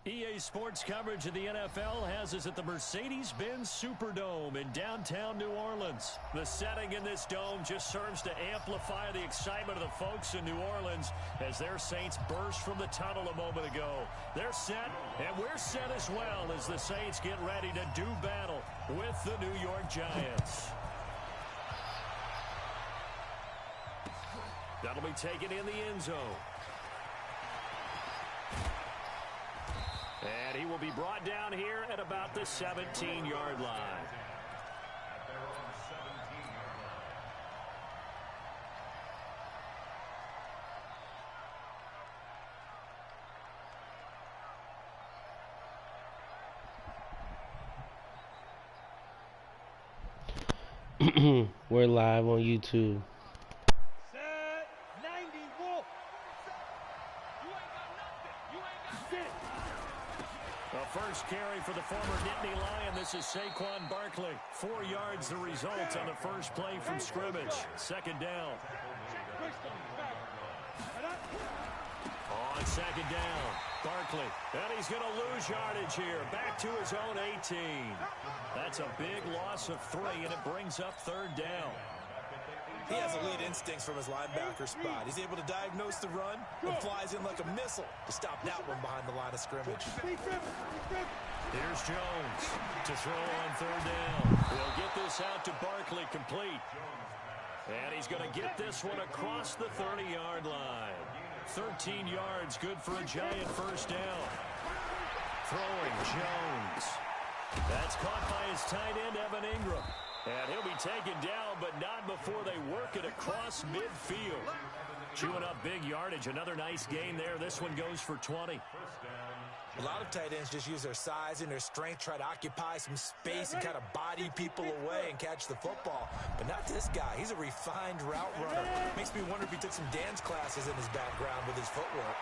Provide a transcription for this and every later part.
EA Sports coverage of the NFL has us at the Mercedes-Benz Superdome in downtown New Orleans. The setting in this dome just serves to amplify the excitement of the folks in New Orleans as their Saints burst from the tunnel a moment ago. They're set, and we're set as well as the Saints get ready to do battle with the New York Giants. That'll be taken in the end zone. And he will be brought down here at about the 17-yard line. We're live on YouTube. First carry for the former Nittany Lion. This is Saquon Barkley. 4 yards the result on the first play from scrimmage. Second down. On second down, Barkley. And he's going to lose yardage here. Back to his own 18. That's a big loss of 3, and it brings up third down. He has elite instincts from his linebacker spot. He's able to diagnose the run and flies in like a missile to stop that one behind the line of scrimmage. Here's Jones to throw on third down. He'll get this out to Barkley, complete. And he's going to get this one across the 30-yard line. 13 yards, good for a Giant first down. Throwing Jones. That's caught by his tight end, Evan Ingram. And he'll be taken down, but not before they work it across midfield. Chewing up big yardage. Another nice gain there. This one goes for 20. A lot of tight ends just use their size and their strength, try to occupy some space and kind of body people away and catch the football. But not this guy. He's a refined route runner. Makes me wonder if he took some dance classes in his background with his footwork.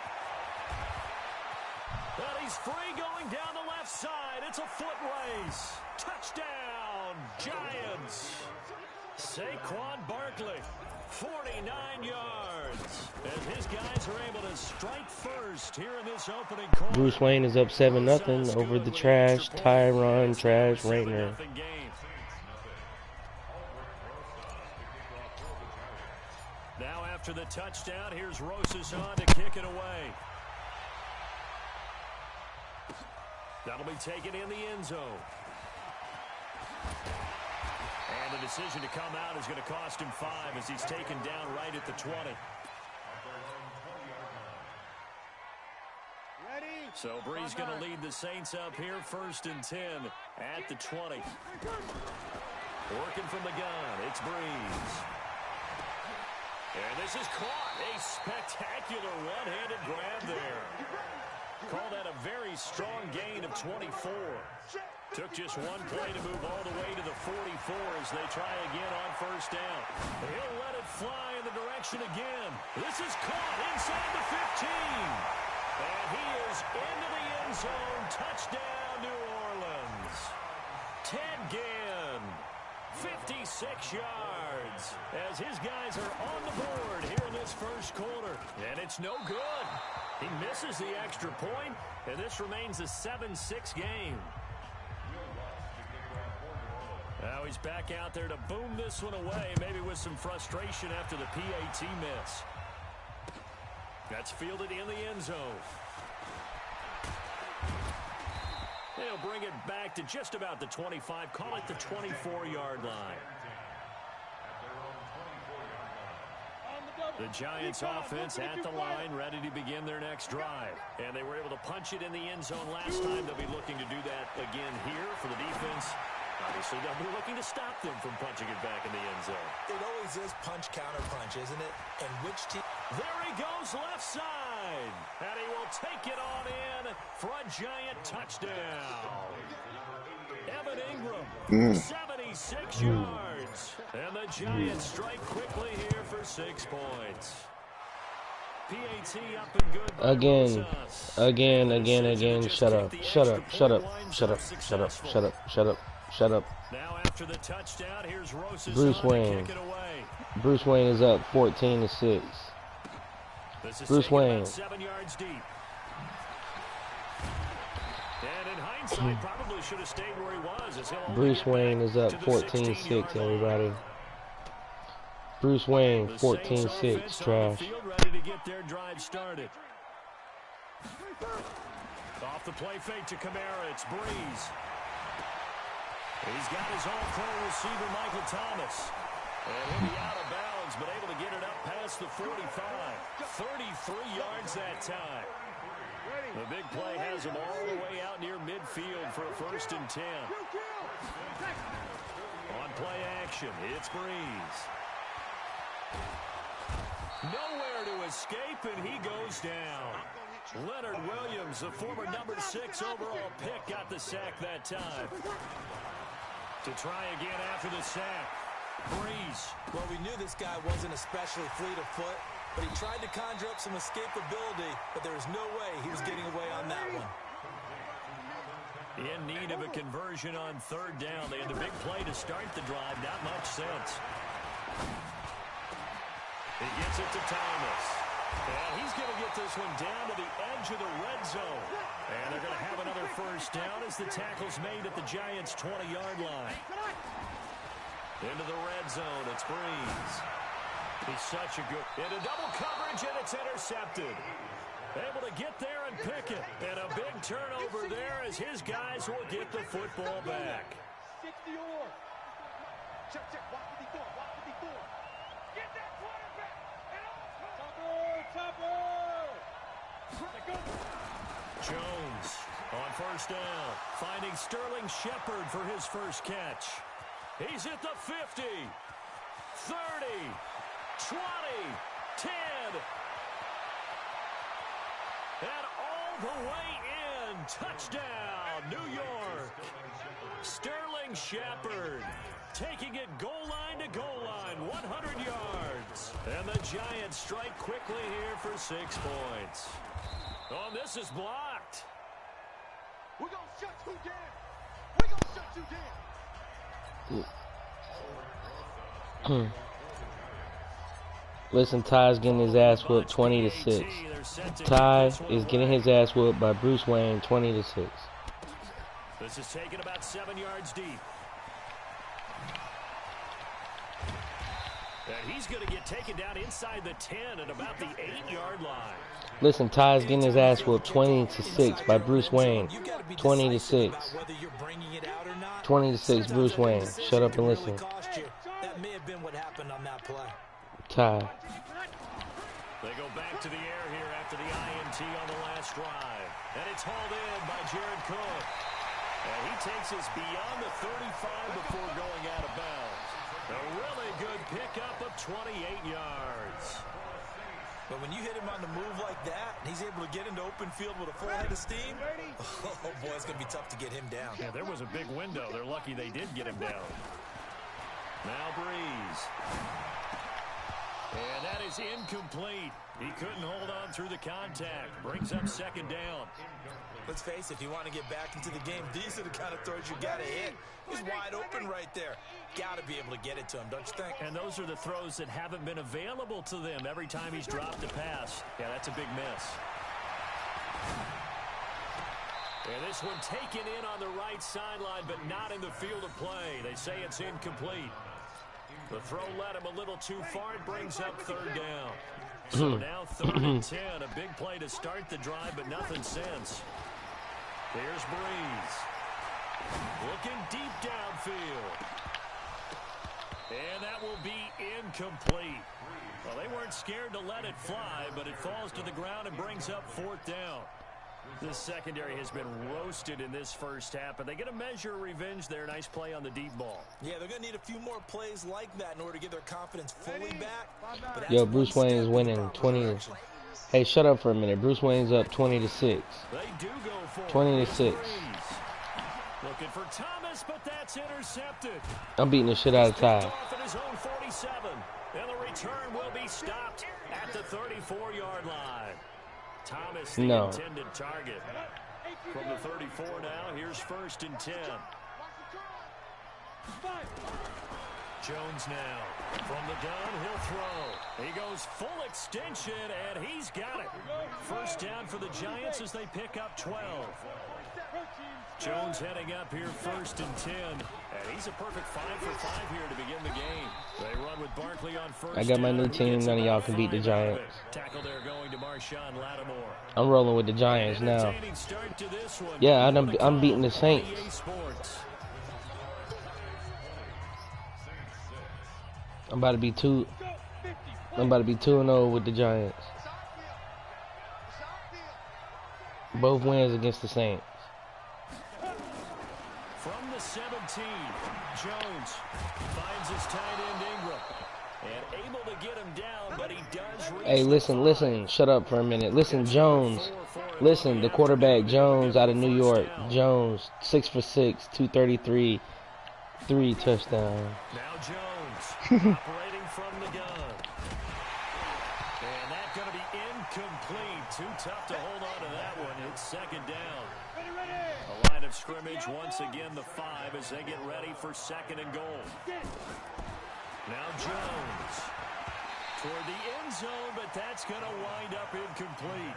But he's free going down the left side. It's a foot race. Touchdown, Giants. Saquon Barkley, 49 yards. As his guys are able to strike first here in this opening quarter. Bruce Wayne is up 7-0 over the Trash Tyron Trash Rayner. Now after the touchdown, here's Rosas on to kick it away. That'll be taken in the end zone. And the decision to come out is going to cost him 5 as he's taken down right at the 20. So Bree's going to lead the Saints up here, 1st and 10 at the 20. Working from the gun, it's Breeze. And this is caught. A spectacular one-handed grab there. Call that a very strong gain of 24. Took just one play to move all the way to the 44 as they try again on first down. He'll let it fly in the direction again. This is caught inside the 15. And he is into the end zone. Touchdown, New Orleans. Ted Ginn, 56 yards as his guys are on the board here in this first quarter. And it's no good. He misses the extra point, and this remains a 7-6 game. Now he's back out there to boom this one away, maybe with some frustration after the PAT miss. That's fielded in the end zone. They'll bring it back to just about the 25, call it the 24-yard line. The Giants offense at the line, ready to begin their next drive. And they were able to punch it in the end zone last time. They'll be looking to do that again here for the defense. Obviously, they'll be looking to stop them from punching it back in the end zone. It always is punch-counter-punch, isn't it? And which team? There he goes left side. And he will take it on in for a Giant touchdown. Evan Ingram, 76 yards. And the Giants strike quickly here for 6 points. PAT up and good by Again. Rosas. Again. Shut up. Now after the touchdown, here's Rosas Bruce to Wayne. kick it away. Bruce Wayne is up 14-6. This is Bruce taken about Wayne. 7 yards deep. And in hindsight, probably should have stayed where he was. As he'll only Bruce get Wayne back is up to the 14-6, 16-yard line. everybody. Bruce Wayne, The Saints 14-6, offense on the trash. field, ready to get their drive started. Off the play fake to Kamara, it's Breeze. He's got his all-pro receiver, Michael Thomas. And he'll be out of bounds, but able to get it up past the 45. 33 yards that time. The big play has him all the way out near midfield for a 1st and 10. On play action, it's Breeze. Nowhere to escape, and he goes down. Leonard Williams, the former number 6 overall pick, got the sack that time. To try again after the sack, Breeze. Well, we knew this guy wasn't especially fleet of foot, but he tried to conjure up some escapability, but there was no way he was getting away on that one. In need of a conversion on 3rd down. They had a big play to start the drive. Not much sense. He gets it to Thomas. And he's going to get this one down to the edge of the red zone. And they're going to have another 1st down as the tackle's made at the Giants' 20-yard line. Into the red zone, it's Breeze. He's such a good... Into double coverage, and it's intercepted. Able to get there and pick it. And a big turnover there as his guys will get the football back. Jones on 1st down, finding Sterling Shepard for his first catch. He's at the 50, 30, 20, 10, and all the way in. Touchdown, New York. Sterling Shepard taking it goal line to goal line, 100 yards. And the Giants strike quickly here for 6 points. Oh, this is blocked. We're going to shut you down. We're going to shut you down. Listen, Ty's getting his ass whooped 20-6. Ty is getting his ass whooped by Bruce Wayne 20-6. This is taken about 7 yards deep. And he's going to get taken down inside the 10 at about the 8-yard line. Listen, Ty's getting his ass whooped 20-6 by Bruce Wayne. 20-6. 20-6, Bruce Wayne. Shut up and listen. That may have been what happened on that play. Ty. They go back to the air here after the INT on the last drive. And it's hauled in by Jared Cook. And he takes us beyond the 35 before going out of bounds. A really good pickup of 28 yards. But when you hit him on the move like that, and he's able to get into open field with a full head of steam, oh boy, it's going to be tough to get him down. Yeah, there was a big window. They're lucky they did get him down. Now Breeze. And that is incomplete. He couldn't hold on through the contact. Brings up 2nd down. Let's face it, if you want to get back into the game, these are the kind of throws you got to hit. He's wide open right there. Got to be able to get it to him, don't you think? And those are the throws that haven't been available to them every time he's dropped a pass. Yeah, that's a big miss. And this one taken in on the right sideline, but not in the field of play. They say it's incomplete. The throw led him a little too far. It brings up 3rd down. So now 3rd and 10. A big play to start the drive, but nothing since. Here's Breeze. Looking deep downfield. And that will be incomplete. Well, they weren't scared to let it fly, but it falls to the ground and brings up 4th down. This secondary has been roasted in this first half, but they get a measure of revenge there. Nice play on the deep ball. Yeah, they're going to need a few more plays like that in order to get their confidence fully back. But Yo, Bruce Wayne is winning 20. Hey, shut up for a minute. Bruce Wayne's up 20-6. They do go for 20-6. Looking for Thomas, but that's intercepted. I'm beating the shit out of Ty. Off at his own 47, and the return will be stopped at the 34-yard line. Thomas, the No. intended target. From the 34 now, here's 1st and 10. Jones now. From the gun, he'll throw. He goes full extension, and he's got it. First down for the Giants as they pick up 12. Jones heading up here 1st and 10. And he's a perfect 5 for 5 here to begin the game. They run with Barkley on first. I got my new team. None of y'all can beat the Giants. Tackle there going to Marshawn Lattimore. I'm rolling with the Giants now. Yeah, I'm beating the Saints. I'm about to be 2-0 with the Giants. Both wins against the Saints. From the 17, Jones finds his tight end Ingram and able to get him down, but he does reach. Hey, listen, shut up for a minute. Listen, Jones. Listen, the quarterback Jones out of New York. Jones, 6 for 6, 233, 3 touchdowns. Now Jones operating from the gun. And that's going to be incomplete. Too tough to hold on to that one. It's 2nd down. The line of scrimmage once again the 5 as they get ready for 2nd and goal. Now Jones toward the end zone, but that's going to wind up incomplete.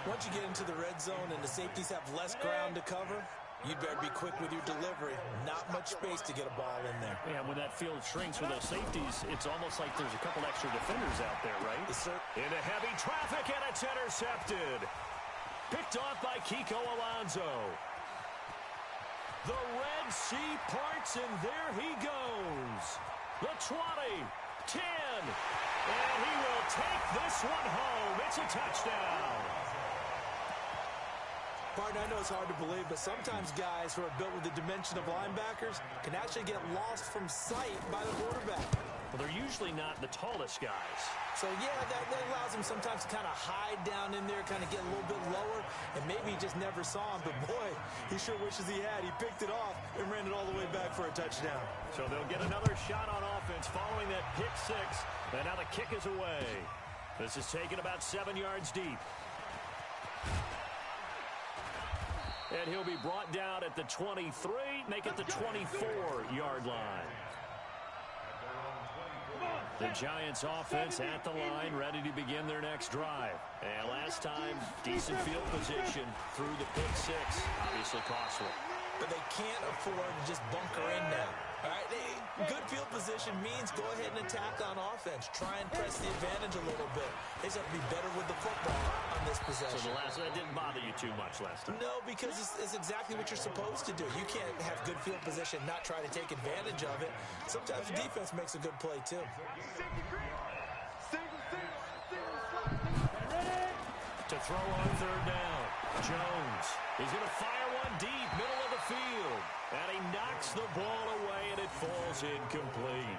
Once you get into the red zone and the safeties have less ground to cover, you'd better be quick with your delivery. Not much space to get a ball in there. And when that field shrinks with those safeties, it's almost like there's a couple extra defenders out there, right? Yes, sir. Into heavy traffic, and it's intercepted. Picked off by Kiko Alonso. The Red Sea parts, and there he goes. The 20, 10, and he will take this one home. It's a touchdown. Partner, I know it's hard to believe, but sometimes guys who are built with the dimension of linebackers can actually get lost from sight by the quarterback. Well, they're usually not the tallest guys. So, yeah, that allows him sometimes to kind of hide down in there, kind of get a little bit lower, and maybe he just never saw him. But, boy, he sure wishes he had. He picked it off and ran it all the way back for a touchdown. So they'll get another shot on offense following that pick 6, and now the kick is away. This is taken about 7 yards deep. And he'll be brought down at the 23, make it the 24-yard line. The Giants offense at the line, ready to begin their next drive. And last time, decent field position through the pick 6, obviously costly. But they can't afford to just bunker in now. All right, good field position means go ahead and attack on offense. Try and press the advantage a little bit. They just have to be better with the football on this possession. So that didn't bother you too much last time? No, because it's exactly what you're supposed to do. You can't have good field position, not try to take advantage of it. Sometimes the defense makes a good play, too. To throw on 3rd down, Jones. He's going to fire one deep, middle of the field. And he knocks the ball away, and it falls incomplete.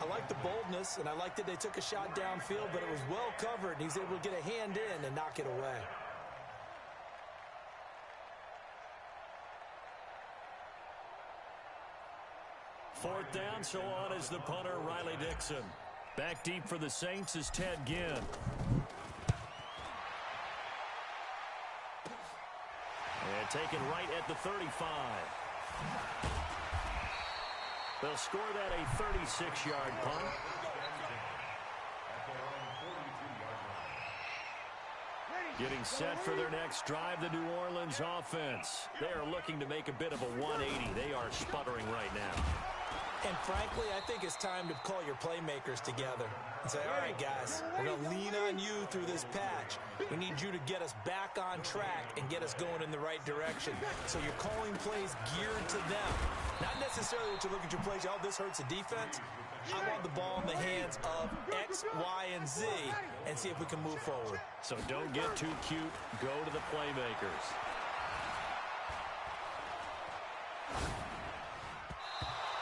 I like the boldness, and I like that they took a shot downfield, but it was well covered. He's able to get a hand in and knock it away. Fourth down, so on is the punter, Riley Dixon. Back deep for the Saints is Ted Ginn. And taken right at the 35. They'll score that a 36-yard punt. Getting set for their next drive, the New Orleans offense. They are looking to make a bit of a 180. They are sputtering right now. And frankly, I think it's time to call your playmakers together and say, all right, guys, we're going to lean on you through this patch. We need you to get us back on track and get us going in the right direction. So you're calling plays geared to them. Not necessarily what you look at your plays, oh, this hurts the defense. I want the ball in the hands of X, Y, and Z and see if we can move forward. So don't get too cute. Go to the playmakers.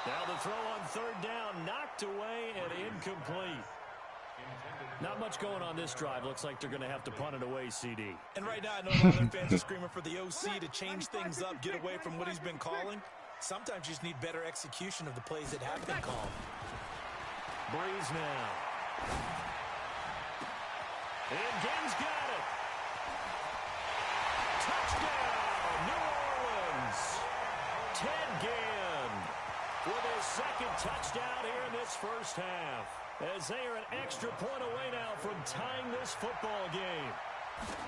Now the throw on 3rd down, knocked away and incomplete. Not much going on this drive. Looks like they're going to have to punt it away, CD. And right now, I know a lot of their fans are screaming for the OC to change things up, get away from what he's been calling. Sometimes you just need better execution of the plays that have been called. Breeze now. And Gaines got it. Touchdown, New Orleans. Ted Ginn with his second touchdown here in this first half, as they are an extra point away now from tying this football game.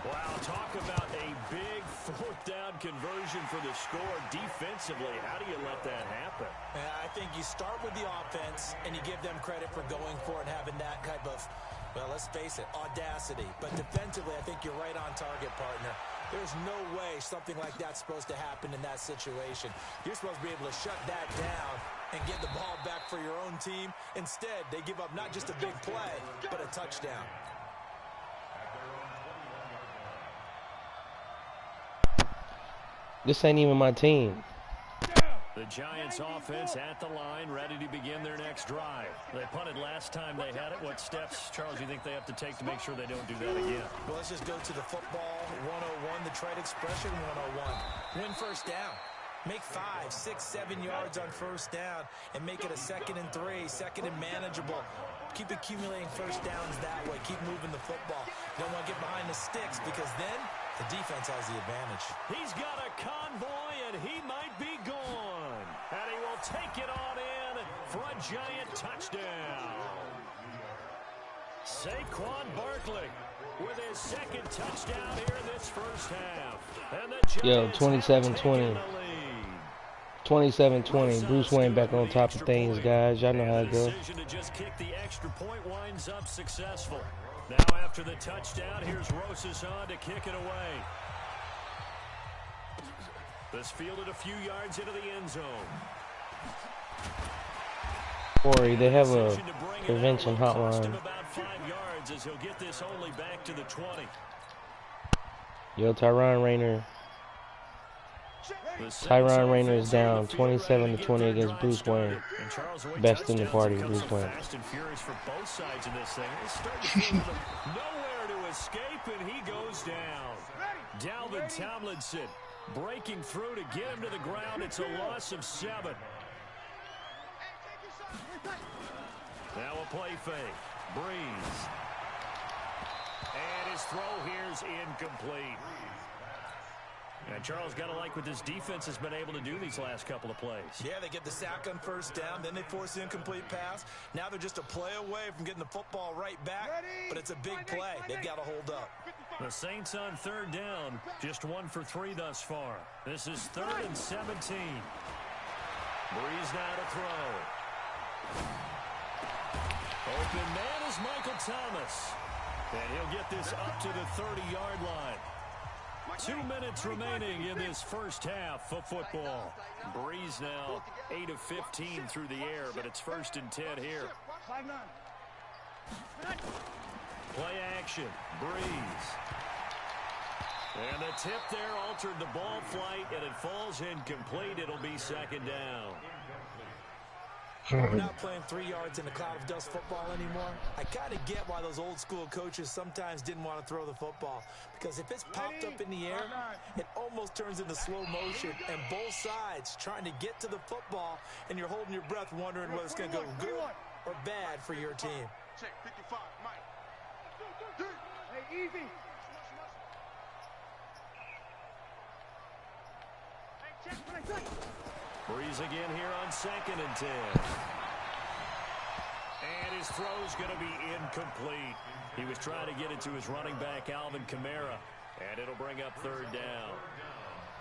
Wow, talk about a big fourth down conversion for the score. Defensively, how do you let that happen? I think you start with the offense, and you give them credit for going for it and having that type of, well, let's face it, audacity. But defensively, I think you're right on target, partner. There's no way something like that's supposed to happen in that situation. You're supposed to be able to shut that down and get the ball back for your own team. Instead, they give up not just a big play, but a touchdown. This ain't even my team. The Giants offense at the line, ready to begin their next drive. They punted last time they had it. What steps, Charles, do you think they have to take to make sure they don't do that again? Well, let's just go to the football 101, the trade expression 101. Win first down. Make 5, 6, 7 yards on first down and make it a 2nd and 3, 2nd and manageable. Keep accumulating first downs that way. Keep moving the football. You don't want to get behind the sticks because then the defense has the advantage. He's got a convoy, and he might be gone. And he will take it on in for a Giant touchdown. Saquon Barkley with his second touchdown here in this first half. And the Giants 27-20. 27-20. Bruce Wayne back on top of things, guys. Y'all know how it goes. Decision to just kick the extra point winds up successful. Now after the touchdown, here's Rosas on to kick it away. This fielded a few yards into the end zone. Corey, they have a prevention hotline. About 5 yards as he'll get this only back to the 20. Yo, Tyron Rayner is down 27-20 against Bruce Wayne. Best in the party, Bruce Wayne. Fast and furious for both sides of this thing. It's starting to feel nowhere to escape, and he goes down. Dalvin Tomlinson breaking through to get him to the ground. It's a loss of 7. Now a play fake. Breeze. And his throw here's incomplete. And Charles, got to like what this defense has been able to do these last couple of plays. Yeah, they get the sack on first down, then they force the incomplete pass. Now they're just a play away from getting the football right back, but it's a big play. They've got to hold up. The Saints on third down, just 1 for 3 thus far. This is 3rd and 17. Breeze now to throw. Open man is Michael Thomas. And he'll get this up to the 30-yard line. 2 minutes remaining in this first half of football. Breeze now 8 of 15 through the air, but it's 1st and 10 here. Play action. Breeze. And the tip there altered the ball flight, and it falls incomplete. It'll be 2nd down. We're not playing 3 yards in a cloud of dust football anymore. I kind of get why those old school coaches sometimes didn't want to throw the football. Because if it's popped up in the air, it almost turns into slow motion. And both sides trying to get to the football, and you're holding your breath wondering whether it's going to go good or bad for your team. Check 55, Mike. Hey, easy. Hey, check what I say. Breeze again here on 2nd and 10. And his throw's going to be incomplete. He was trying to get it to his running back, Alvin Kamara, and it'll bring up 3rd down.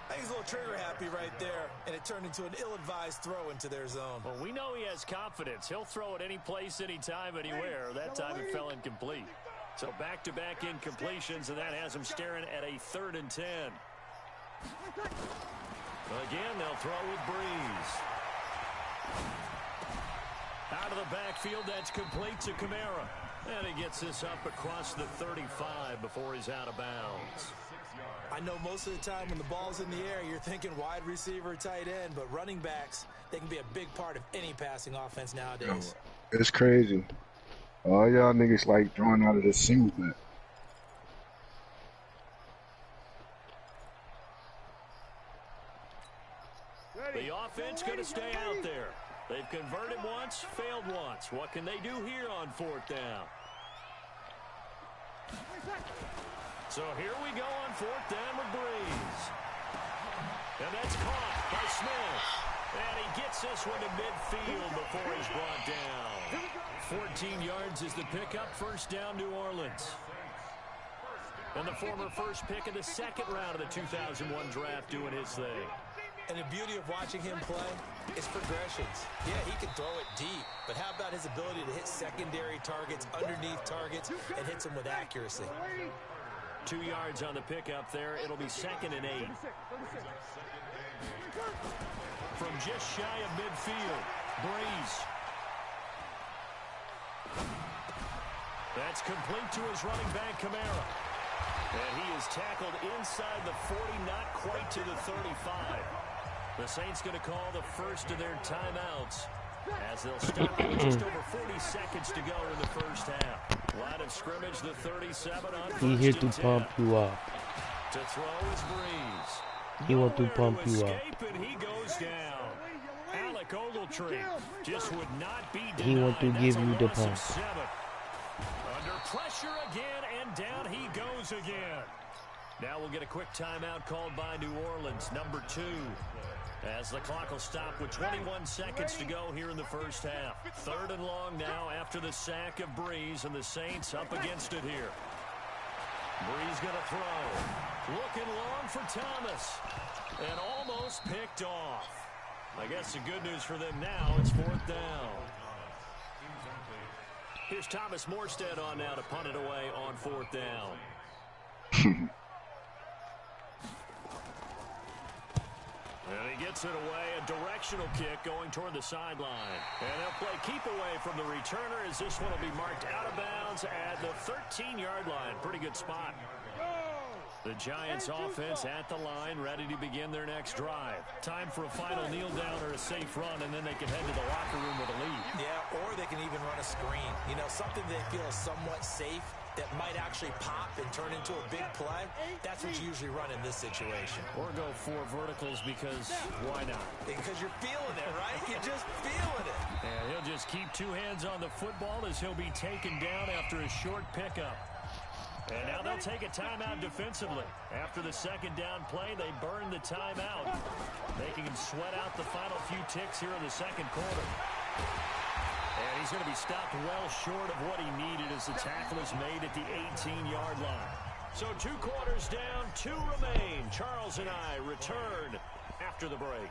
I think he's a little trigger happy right there, and it turned into an ill-advised throw into their zone. Well, we know he has confidence. He'll throw it any place, anytime, anywhere. That time it fell incomplete. So back-to-back incompletions, and that has him staring at a 3rd and 10. Again, they'll throw with Breeze. Out of the backfield, that's complete to Kamara. And he gets this up across the 35 before he's out of bounds. I know most of the time when the ball's in the air, you're thinking wide receiver, tight end, but running backs, they can be a big part of any passing offense nowadays. It's crazy. All y'all niggas like throwing out of this single back. The offense going to stay out there. They've converted once, failed once. What can they do here on 4th down? So here we go on 4th down with Breeze. And that's caught by Smith. And he gets this one to midfield before he's brought down. 14 yards is the pickup. 1st down, New Orleans. And the former first pick of the 2nd round of the 2001 draft doing his thing. And the beauty of watching him play is progressions. Yeah, he can throw it deep, but how about his ability to hit secondary targets, underneath targets, and hits them with accuracy? 2 yards on the pickup there. It'll be 2nd and 8. From just shy of midfield, Breeze. That's complete to his running back, Kamara. And he is tackled inside the 40, not quite to the 35. The Saints going to call the first of their timeouts as they'll stop with just over 40 seconds to go in the first half. Line of scrimmage, the 37 on He here to pump you up. To throw is Breeze. He want to pump you up. And he goes down. Alec Ogletree just would not be denied. He want to give you the pump. Under pressure again, and down he goes again. Now we'll get a quick timeout called by New Orleans, number 2. As the clock will stop with 21 seconds to go here in the first half. 3rd and long now after the sack of Breeze, and the Saints up against it here. Breeze going to throw. Looking long for Thomas. And almost picked off. I guess the good news for them now, it's 4th down. Here's Thomas Morstead on now to punt it away on 4th down. And he gets it away, a directional kick going toward the sideline. And they'll play keep away from the returner as this one will be marked out of bounds at the 13-yard line. Pretty good spot. The Giants offense at the line, ready to begin their next drive. Time for a final kneel down or a safe run, and then they can head to the locker room with a lead. Yeah, or they can even run a screen. You know, something they feel is somewhat safe that might actually pop and turn into a big play. That's what you usually run in this situation. Or go 4 verticals because why not? Because you're feeling it, right? You're just feeling it. And he'll just keep 2 hands on the football as he'll be taken down after a short pickup. And now they'll take a timeout defensively. After the 2nd down play, they burn the timeout, making him sweat out the final few ticks here in the 2nd quarter. And he's going to be stopped well short of what he needed as the tackle is made at the 18-yard line. So 2 quarters down, 2 remain. Charles and I return after the break.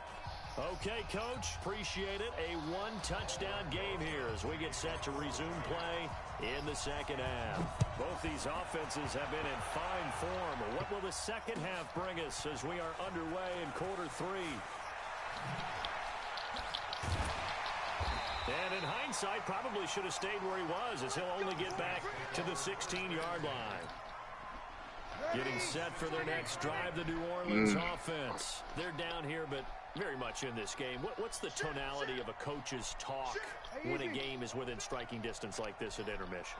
Okay, Coach, appreciate it. A 1-touchdown game here as we get set to resume play in the 2nd half. Both these offenses have been in fine form. What will the 2nd half bring us as we are underway in quarter 3? And in hindsight, probably should have stayed where he was as he'll only get back to the 16-yard line. Getting set for their next drive, the New Orleans offense. They're down here, but very much in this game. What's the tonality of a coach's talk when a game is within striking distance like this at intermission?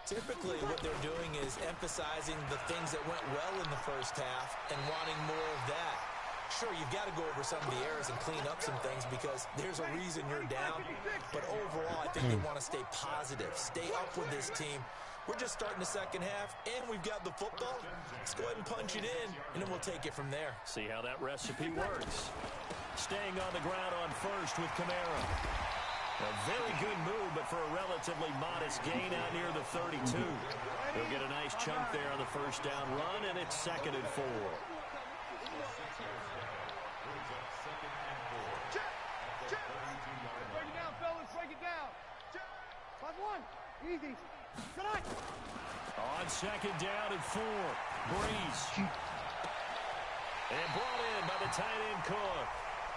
Typically, what they're doing is emphasizing the things that went well in the first half and wanting more of that. Sure, you've got to go over some of the errors and clean up some things because there's a reason you're down. But overall, I think they want to stay positive, stay up with this team. We're just starting the 2nd half, and we've got the football. Let's go ahead and punch it in, and then we'll take it from there. See how that recipe works. Staying on the ground on first with Kamara. A very good move, but for a relatively modest gain out near the 32. He'll get a nice chunk there on the 1st down run, and it's 2nd and 4. Break it down, fellas. Break it down. 5-1. Easy. Tonight. On 2nd down and 4. Breeze. And brought in by the tight end Cook.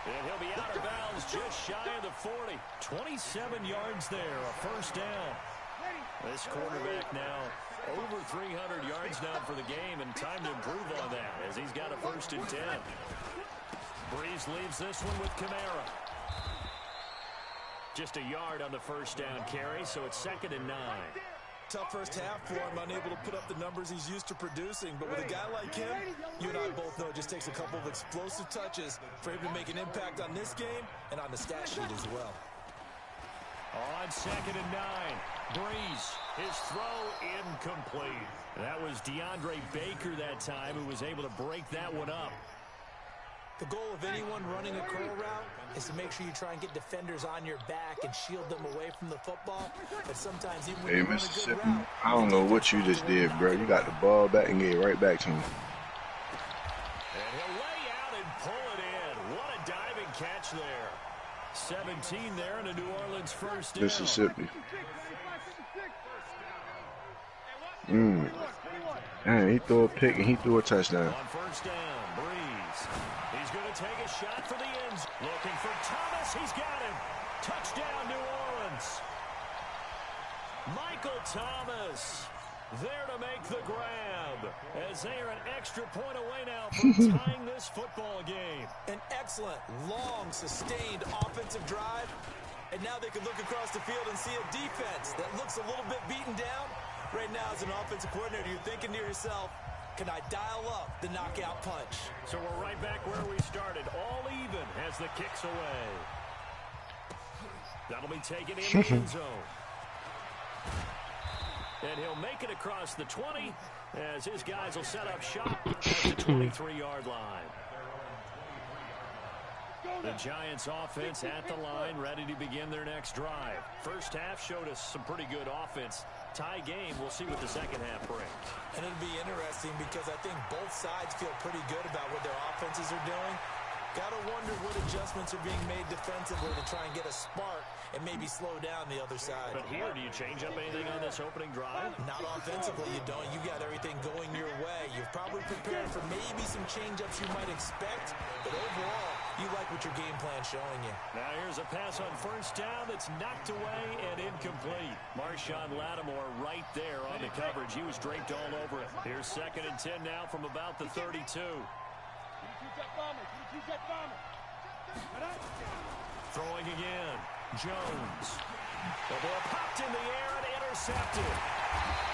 And he'll be out of bounds just shy of the 40. 27 yards there, a 1st down. This quarterback now over 300 yards now for the game, and time to improve on that as he's got a 1st and 10. Breeze leaves this one with Kamara. Just a yard on the 1st down carry, so it's 2nd and 9. Tough first half for him, unable to put up the numbers he's used to producing. But with a guy like him, you and I both know it just takes a couple of explosive touches for him to make an impact on this game and on the stat sheet as well. On 2nd and 9, Breeze. His throw incomplete. That was DeAndre Baker that time who was able to break that one up. The goal of anyone running a curl route is to make sure you try and get defenders on your back and shield them away from the football. But sometimes even when you run a good route, I don't know what you just did, bro. You got the ball back and get it right back to him. And he'll lay out and pull it in. What a diving catch there. 17 there and a New Orleans first down. Mississippi. Man, he threw a pick and he threw a touchdown. On first down, Breeze. He's going to take a shot for the ends. Looking for Thomas. He's got him. Touchdown, New Orleans. Michael Thomas there to make the grab as they are an extra point away now from tying this football game. An excellent, long, sustained offensive drive. And now they can look across the field and see a defense that looks a little bit beaten down. Right now, as an offensive coordinator, you're thinking to yourself, can I dial up the knockout punch? So we're right back where we started, all even as the kick's away. That'll be taken in the end zone. And he'll make it across the 20 as his guys will set up shop at the 23-yard line. The Giants offense at the line, ready to begin their next drive. First half showed us some pretty good offense. Tie game, we'll see what the second half brings. And it'll be interesting because I think both sides feel pretty good about what their offenses are doing. Gotta wonder what adjustments are being made defensively to try and get a spark and maybe slow down the other side. But here, do you change up anything on this opening drive? Not offensively, you don't. You got everything going your way. You've probably prepared for maybe some change-ups you might expect, but overall, you like what your game plan's showing you. Now here's a pass on first down that's knocked away and incomplete. Marshawn Lattimore right there on the coverage. He was draped all over it. Here's 2nd and 10 now from about the 32. Throwing again. Jones. The ball popped in the air and intercepted.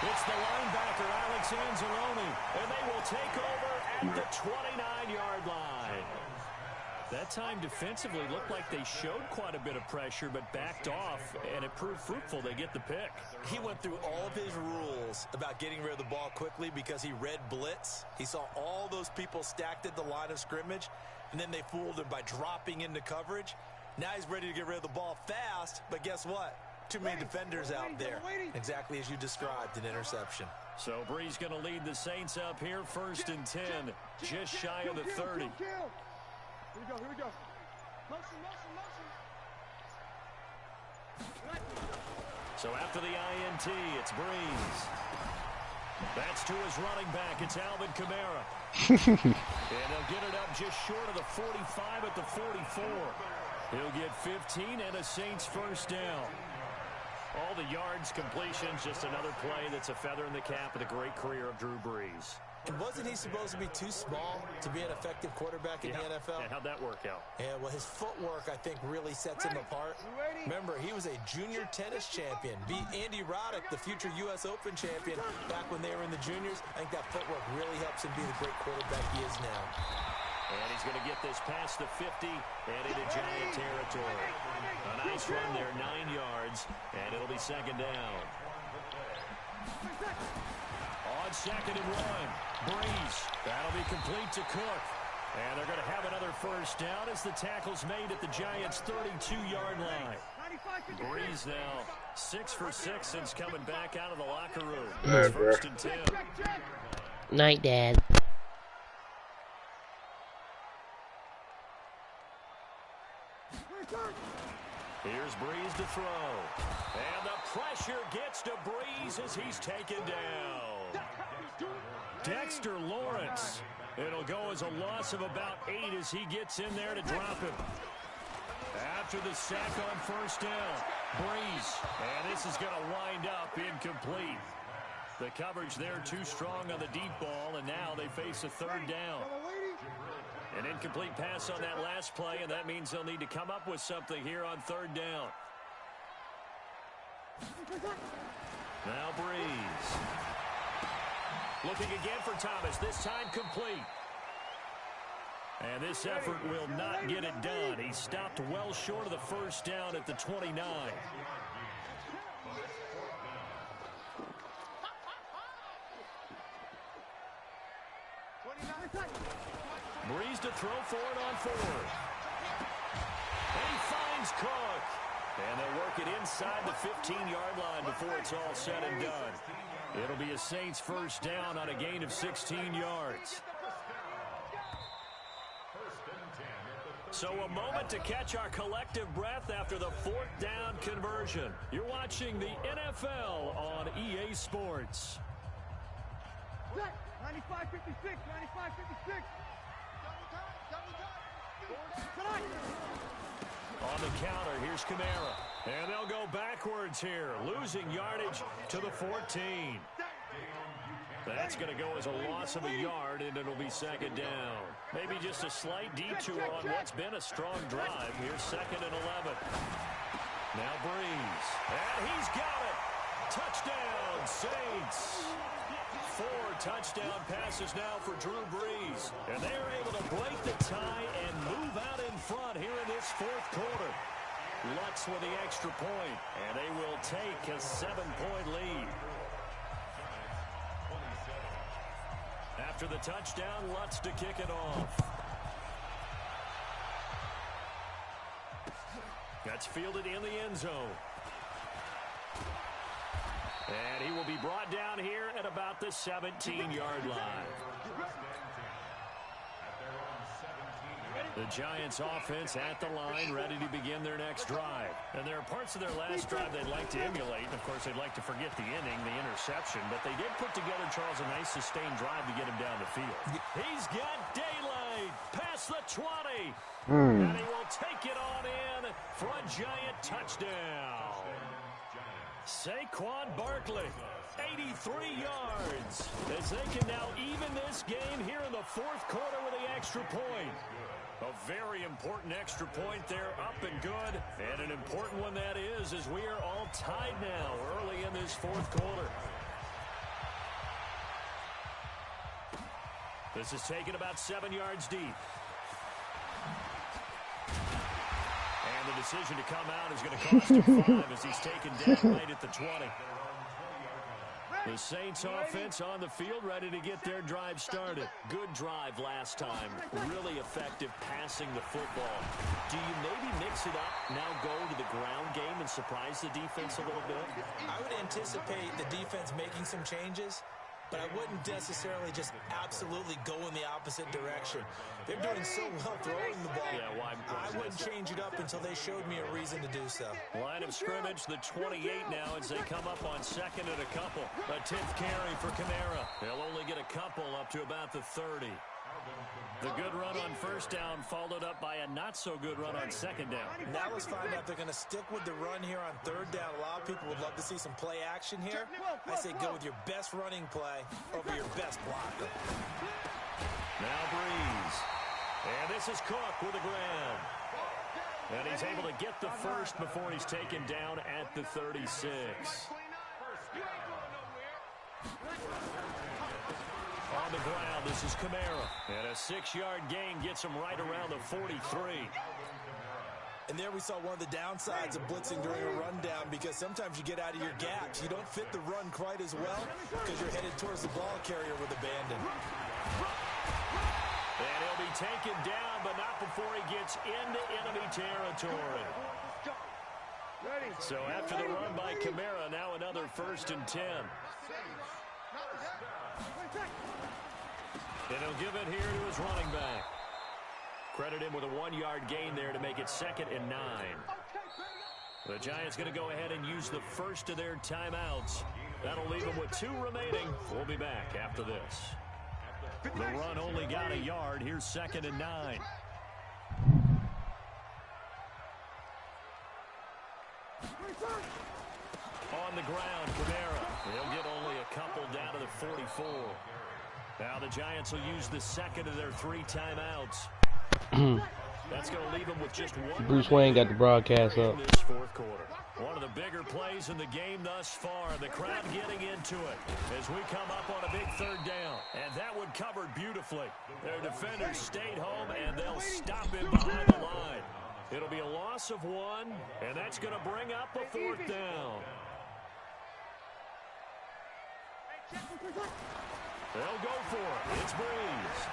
It's the linebacker, Alex Anzalone, and they will take over at the 29-yard line. That time defensively looked like they showed quite a bit of pressure but backed off, and it proved fruitful. They get the pick. He went through all of his rules about getting rid of the ball quickly because he read blitz. He saw all those people stacked at the line of scrimmage, and then they fooled him by dropping into coverage. Now he's ready to get rid of the ball fast, but guess what? Too many defenders out there. Exactly as you described, an interception. So Breeze going to lead the Saints up here, 1st and 10, just shy of the 30. Here we go. Motion. So after the INT, it's Breeze. That's to his running back. It's Alvin Kamara. And he'll get it up just short of the 45 at the 44. He'll get 15 and a Saints first down. All the yards, completions, just another play that's a feather in the cap of the great career of Drew Brees. And wasn't he supposed to be too small to be an effective quarterback in the NFL? Yeah, how'd that work out? Yeah, well, his footwork, I think, really sets him apart. Remember, he was a junior tennis champion. Beat Andy Roddick, the future U.S. Open champion, back when they were in the juniors. I think that footwork really helps him be the great quarterback he is now. And he's going to get this past the 50 and into Giant territory. A nice run there, 9 yards, and it'll be 2nd down. On 2nd and 1, Breeze. That'll be complete to Cook. And they're going to have another first down as the tackle's made at the Giants' 32-yard line. Breeze now 6 for 6 since coming back out of the locker room. It's 1st and 10. Night, Dad. Here's Breeze to throw. And the pressure gets to Breeze as he's taken down. Dexter Lawrence. It'll go as a loss of about 8 as he gets in there to drop him. After the sack on first down, Breeze. And this is going to wind up incomplete. The coverage there too strong on the deep ball, and now they face a 3rd down. An incomplete pass on that last play, and that means they'll need to come up with something here on 3rd down. Now Breeze. Looking again for Thomas, this time complete. And this effort will not get it done. He stopped well short of the first down at the 29. Breeze to throw for it on 4. And he finds Cook. And they'll work it inside the 15-yard line before it's all said and done. It'll be a Saints first down on a gain of 16 yards. So a moment to catch our collective breath after the 4th down conversion. You're watching the NFL on EA Sports. 95-56, 95-56. On the counter, here's Kamara. And they'll go backwards here, losing yardage to the 14. That's going to go as a loss of a yard, and it'll be second down. Maybe just a slight detour on what's been a strong drive. Here's 2nd and 11. Now Breeze. And he's got it. Touchdown, Saints. 4 touchdown passes now for Drew Brees. And they're able to break the tie and move out in front here in this 4th quarter. Lutz with the extra point, and they will take a 7-point lead. After the touchdown, Lutz to kick it off. That's fielded in the end zone. And he will be brought down here at about the 17-yard line. The Giants offense at the line, ready to begin their next drive. And there are parts of their last drive they'd like to emulate. Of course, they'd like to forget the inning, the interception. But they did put together, Charles, a nice sustained drive to get him down the field. He's got daylight past the 20. And he will take it on in for a Giant touchdown. Saquon Barkley, 83 yards, as they can now even this game here in the 4th quarter with the extra point. A very important extra point there, up and good, and an important one that is, as we are all tied now early in this 4th quarter. This is taken about 7 yards deep. And the decision to come out is going to cost him 5 as he's taken down right at the 20. The Saints offense on the field, ready to get their drive started. Good drive last time. Really effective passing the football. Do you maybe mix it up, now go to the ground game and surprise the defense a little bit? I would anticipate the defense making some changes, but I wouldn't necessarily just absolutely go in the opposite direction. They're doing so well throwing the ball. Yeah, why? I wouldn't change it up until they showed me a reason to do so. Line of scrimmage, the 28 now as they come up on 2nd and a couple. A 10th carry for Kamara. They'll only get a couple up to about the 30. The good run on 1st down followed up by a not-so-good run on 2nd down. Now let's find out if they're going to stick with the run here on 3rd down. A lot of people would love to see some play action here. I say go with your best running play over your best blocker. Now Breeze. And this is Cook with the ground. And he's able to get the first before he's taken down at the 36. On the ground, this is Kamara. And a 6-yard gain gets him right around the 43. And there we saw one of the downsides of blitzing during a rundown, because sometimes you get out of your gaps. You don't fit the run quite as well because you're headed towards the ball carrier with abandon. And he'll be taken down, but not before he gets into enemy territory. So after the run by Kamara, now another 1st and 10. And he'll give it here to his running back. Credit him with a 1-yard gain there to make it 2nd and 9. The Giants going to go ahead and use the first of their timeouts. That'll leave them with 2 remaining. We'll be back after this. The run only got a yard. Here's 2nd and 9. On the ground, Kamara. He'll get only a couple down to the 44. Now the Giants will use the 2nd of their 3 timeouts. That's going to leave them with just 1. Bruce Wayne got the broadcast up. In this 4th quarter. One of the bigger plays in the game thus far. The crowd getting into it as we come up on a big 3rd down. And that one covered beautifully. Their defenders stayed home, and they'll stop him behind the line. It'll be a loss of 1, and that's going to bring up a 4th down. They'll go for it. It's Breeze.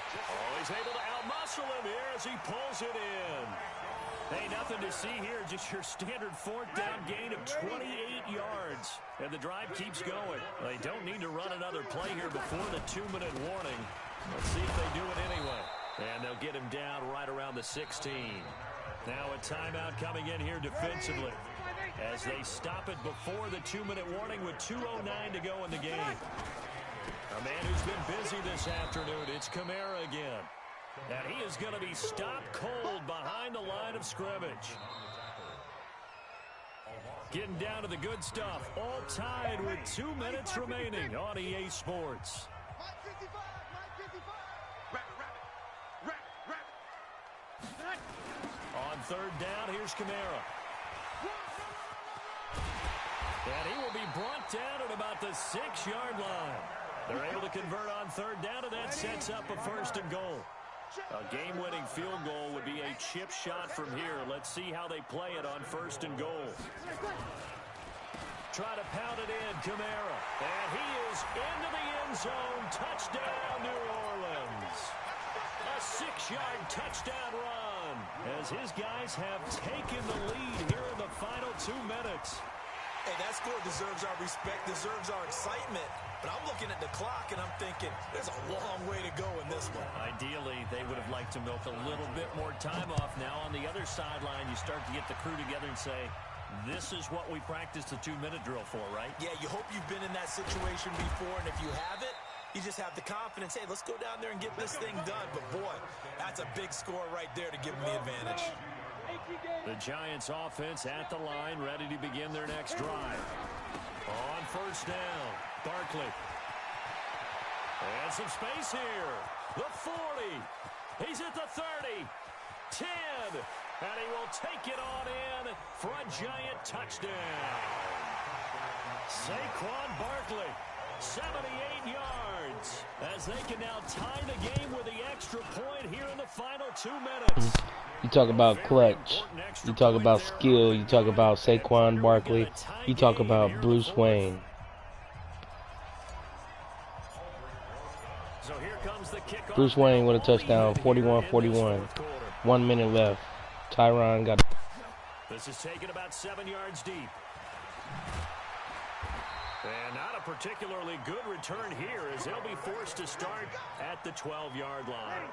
Oh, he's able to outmuscle him here as he pulls it in. Hey, nothing to see here, just your standard fourth down gain of 28 yards. And the drive keeps going. They don't need to run another play here before the 2-minute warning. Let's see if they do it anyway. And they'll get him down right around the 16. Now a timeout coming in here defensively as they stop it before the 2-minute warning with 2:09 to go in the game. A man who's been busy this afternoon, it's Kamara again. And he is going to be stopped cold behind the line of scrimmage. Getting down to the good stuff. All tied with 2 minutes remaining on EA Sports. On third down, here's Kamara. And he will be brought down at about the 6-yard line. They're able to convert on third down, and that sets up a 1st and goal. A game-winning field goal would be a chip shot from here. Let's see how they play it on 1st and goal. Try to pound it in, Kamara. And he is into the end zone. Touchdown, New Orleans. A 6-yard touchdown run as his guys have taken the lead here in the final 2 minutes. Hey, that score deserves our respect, deserves our excitement. But I'm looking at the clock, and I'm thinking there's a long way to go in this one. Ideally, they would have liked to milk a little bit more time off. Now, on the other sideline, you start to get the crew together and say, this is what we practiced the 2-minute drill for, right? Yeah, you hope you've been in that situation before, and if you haven't, you just have the confidence, hey, let's go down there and get this thing done. But, boy, that's a big score right there to give them the advantage. The Giants offense at the line, ready to begin their next drive. On 1st down, Barkley. And some space here. The 40. He's at the 30. 10. And he will take it on in for a Giant touchdown. Saquon Barkley, 78 yards, as they can now tie the game with the extra point here in the final 2 minutes. You talk about clutch, you talk about skill, you talk about Saquon Barkley, you talk about Bruce Wayne. So here comes the kickoff. Bruce Wayne with a touchdown, 41-41. 1 minute left. Tyron got. This is taken about 7 yards deep. And not a particularly good return here as they'll be forced to start at the 12-yard line.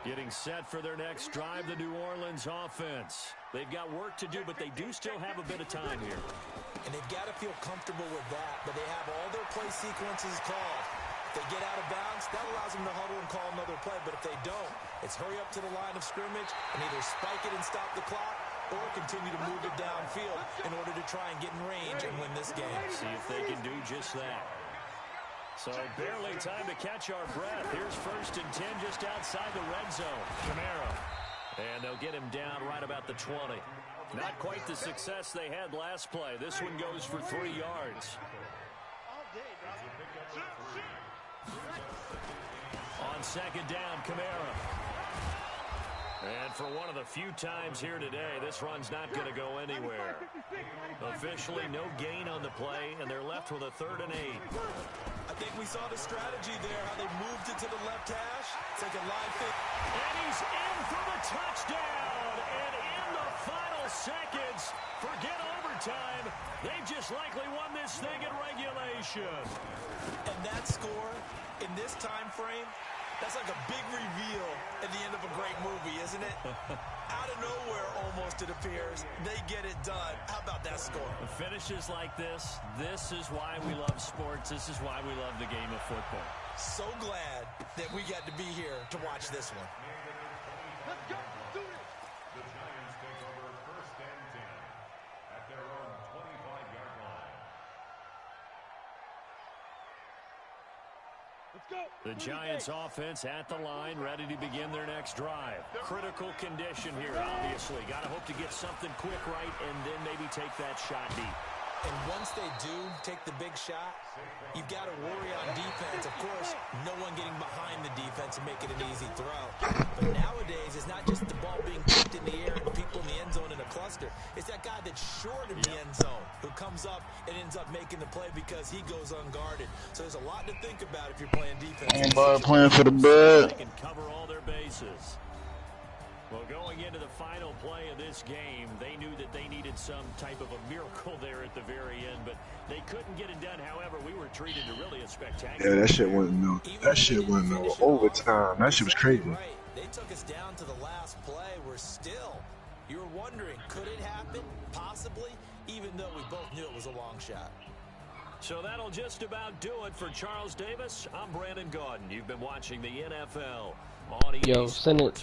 Getting set for their next drive, the New Orleans offense. They've got work to do, but they do still have a bit of time here. And they've got to feel comfortable with that, but they have all their play sequences called. If they get out of bounds, that allows them to huddle and call another play, but if they don't, it's hurry up to the line of scrimmage and either spike it and stop the clock or continue to move it downfield in order to try and get in range and win this game. See if they can do just that. So barely time to catch our breath. Here's 1st and 10 just outside the red zone. Kamara. And they'll get him down right about the 20. Not quite the success they had last play. This one goes for 3 yards. On 2nd down, Kamara. And for one of the few times here today, this run's not going to go anywhere. Officially no gain on the play, and they're left with a 3rd and 8. I think we saw the strategy there, how they moved it to the left hash. It's like a live fit. And he's in for the touchdown. And in the final seconds, forget overtime. They've just likely won this thing in regulation. And that score in this time frame, that's like a big reveal at the end of a great movie, isn't it? Out of nowhere, almost, it appears. They get it done. How about that score? Finishes like this is why we love sports. This is why we love the game of football. So glad that we got to be here to watch this one. Let's go. Do it. The Giants take over 1st and 10 at their own 25-yard line. Let's go. The Giants offense at the line, ready to begin their next drive. Critical condition here, obviously. Got to hope to get something quick right and then maybe take that shot deep. And once they do take the big shot, you've got to worry on defense. Of course, no one getting behind the defense and make it an easy throw. But nowadays, it's not just the ball being kicked in the air and people in the end zone in a cluster. It's that guy that's short of the end zone who comes comes up and ends up making the play because he goes unguarded. So there's a lot to think about if you're playing defense. Anybody playing for the bud? They can cover all their bases. Well, going into the final play of this game, they knew that they needed some type of a miracle there at the very end, but they couldn't get it done. However, we were treated to really a spectacular. Yeah, that shit wasn't no. That shit wasn't no overtime. That shit was crazy. Right. They took us down to the last play. We're still. You were wondering, could it happen? Possibly, even though we both knew it was a long shot. So that'll just about do it for Charles Davis. I'm Brandon Gaudin. You've been watching the NFL. Yo, send it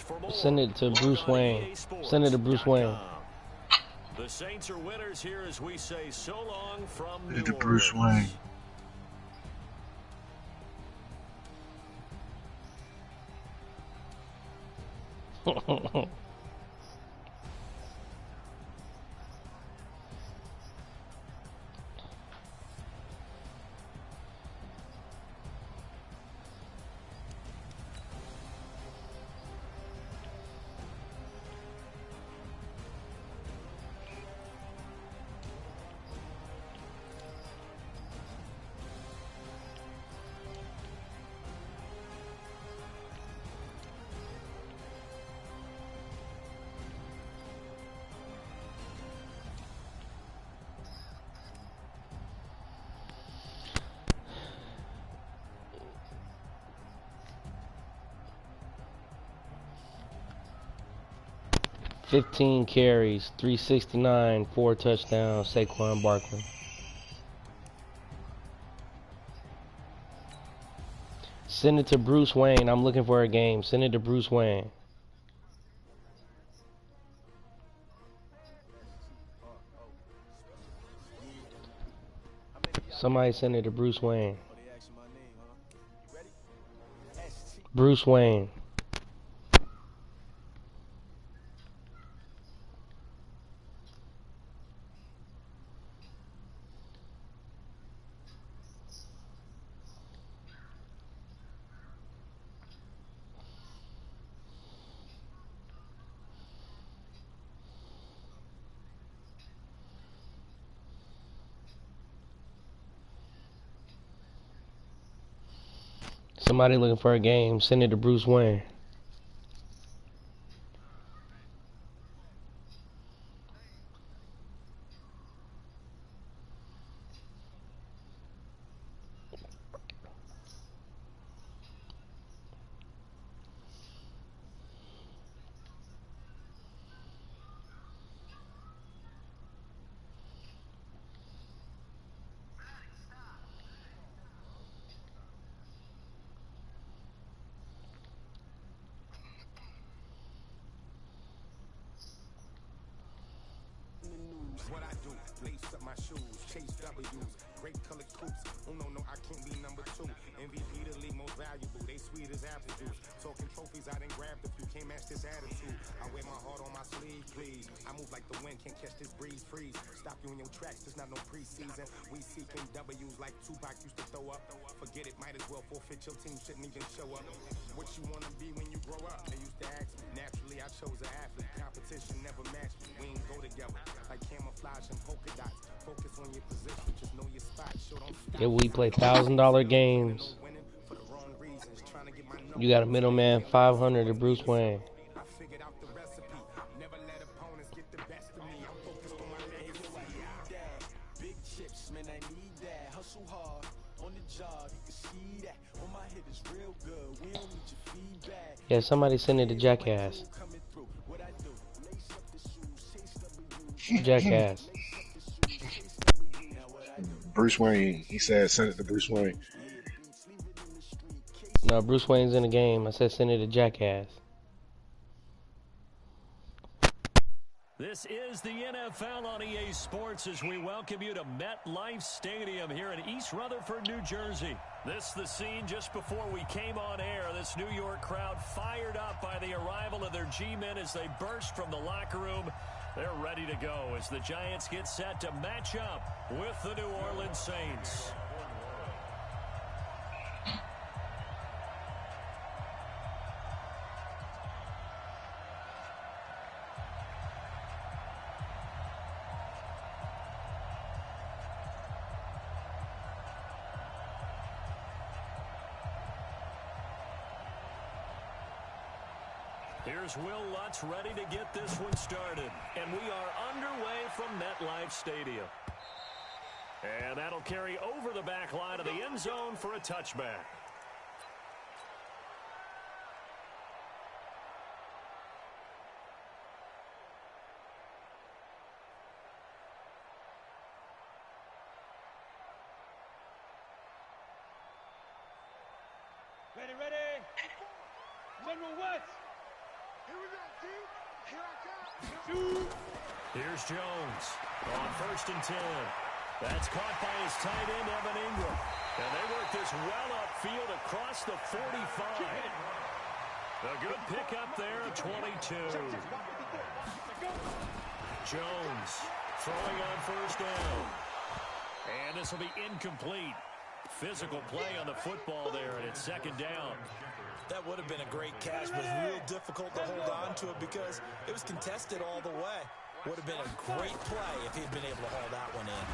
to Bruce Wayne. Send it to Bruce Wayne. The Saints are winners here as we say so long from New Send it to Bruce Wayne. Orleans. 15 carries, 369, 4 touchdowns, Saquon Barkley. Send it to Bruce Wayne. I'm looking for a game. Send it to Bruce Wayne. Somebody send it to Bruce Wayne. Bruce Wayne. Somebody looking for a game, send it to Bruce Wayne. What I do, lace up my shoes, chase W's, great colored coops. Oh no, I can't be number 2. MVP the league most valuable, they sweet as apple juice. Talking trophies, I done grabbed a few, can't match this attitude. I wear my heart on my sleeve, please. I move like the wind, can't catch this breeze, freeze. Stop you in your tracks, there's not no preseason. We seeking W's like Tupac used to throw up. Forget it, might as well forfeit, your team shouldn't even show up. What you wanna be when you grow up? They used to ask me. Naturally, I chose an athlete. Competition never matched me. We ain't go together. Like camouflage and polka dots. Focus on your position, just know your spot. Show don't stop. Yeah, we play $1,000 games. You got a middleman, 500 to Bruce Wayne. I figured out the recipe. Never let opponents get the best of me. I'm focused on my legacy. Big chips, man, I need that. Hustle hard on the job. You can see that. On my head is real good. We don't need your feedback. Yeah, somebody send it to Jackass. Jackass. Bruce Wayne. He said send it to Bruce Wayne. No, Bruce Wayne's in the game. I said send it to Jackass. This is the NFL on EA Sports as we welcome you to MetLife Stadium here in East Rutherford, New Jersey. This the scene just before we came on air. This New York crowd fired up by the arrival of their G-men as they burst from the locker room. They're ready to go as the Giants get set to match up with the New Orleans Saints. Here's Will Lutz ready to get this one started. And we are underway from MetLife Stadium. And that'll carry over the back line of the end zone for a touchback. Ready, ready. General West. Here we go, team. Here I come. Here's Jones on 1st and 10. That's caught by his tight end, Evan Ingram. And they work this well upfield across the 45. A good pickup there at 22. Jones throwing on 1st down. And this will be incomplete. Physical play on the football there, and it's 2nd down. That would have been a great catch, but real difficult to hold on to it because it was contested all the way. Would have been a great play if he'd been able to haul that one in.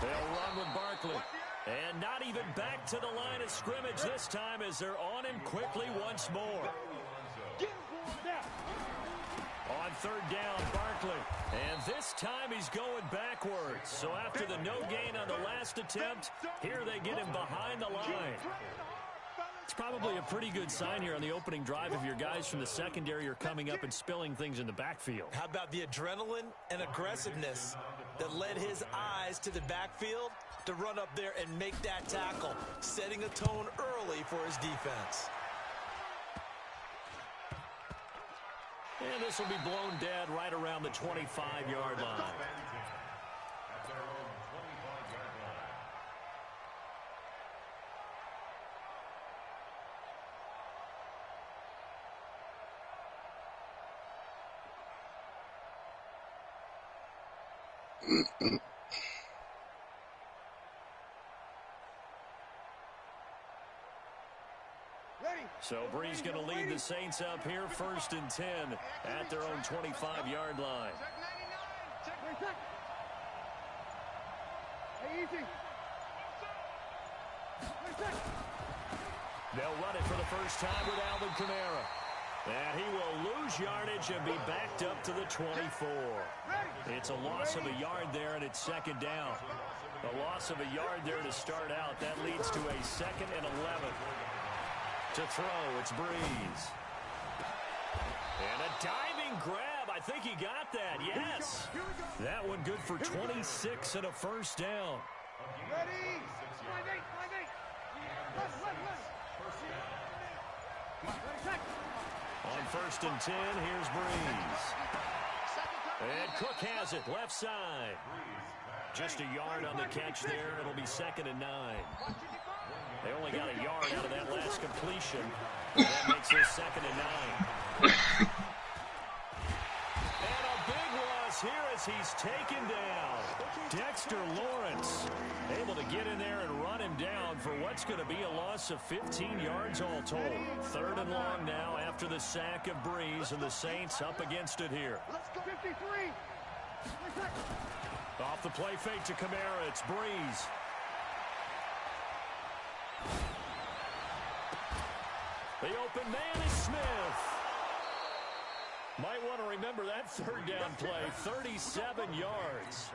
They'll run with Barkley. And not even back to the line of scrimmage this time as they're on him quickly once more. On 3rd down, Barkley. And this time he's going backwards. So after the no gain on the last attempt, here they get him behind the line. It's probably a pretty good sign here on the opening drive if your guys from the secondary are coming up and spilling things in the backfield. How about the adrenaline and aggressiveness that led his eyes to the backfield to run up there and make that tackle, setting a tone early for his defense. And this will be blown dead right around the 25-yard line. So Brees going to lead the Saints up here 1st and 10 at their own 25-yard line. They'll run it for the first time with Alvin Kamara. And he will lose yardage and be backed up to the 24. It's a loss of a yard there, and it's 2nd down. A loss of a yard there to start out. That leads to a 2nd and 11. To throw, it's Brees. And a diving grab. I think he got that. Yes. That one good for 26 and a 1st down. Ready? 5-8. On 1st and 10, here's Brees. And Cook has it, left side. Just a yard on the catch there. It'll be 2nd and 9. They only got a yard out of that last completion. That makes this 2nd and 9. And a big loss here as he's taken down. Dexter Lawrence able to get in there and run him down for what's going to be a loss of 15 yards all told. 3rd and long now after the sack of Brees, and the Saints up against it here. Let's go. 53. Off the play fake to Kamara, it's Brees. The open man is Smith. Might want to remember that 3rd down play, 37 yards.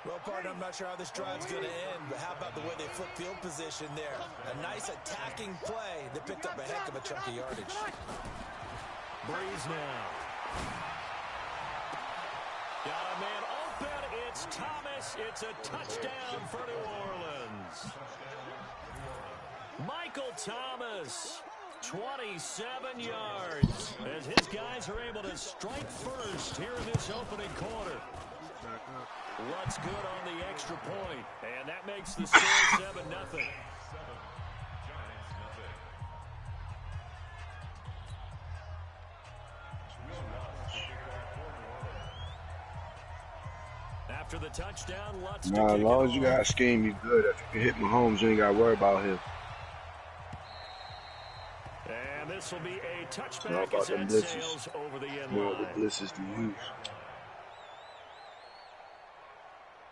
Well, partner, I'm not sure how this drive's going to end, but how about the way they flip field position there? A nice attacking play that picked up a heck of a chunk of yardage. Brees now. Got a man open. It's Thomas. It's a touchdown for New Orleans. Michael Thomas, 27 yards, as his guys are able to strike first here in this opening quarter. Lutz good on the extra point, and that makes the score 7-0. After the touchdown, Lutz to Nah, as kick long it as you off. got a scheme, you good. If you can hit Mahomes, you ain't got to worry about him. And this will be a Not touchback about as them that blitzes. sails over the end More line. of the blitzes to use.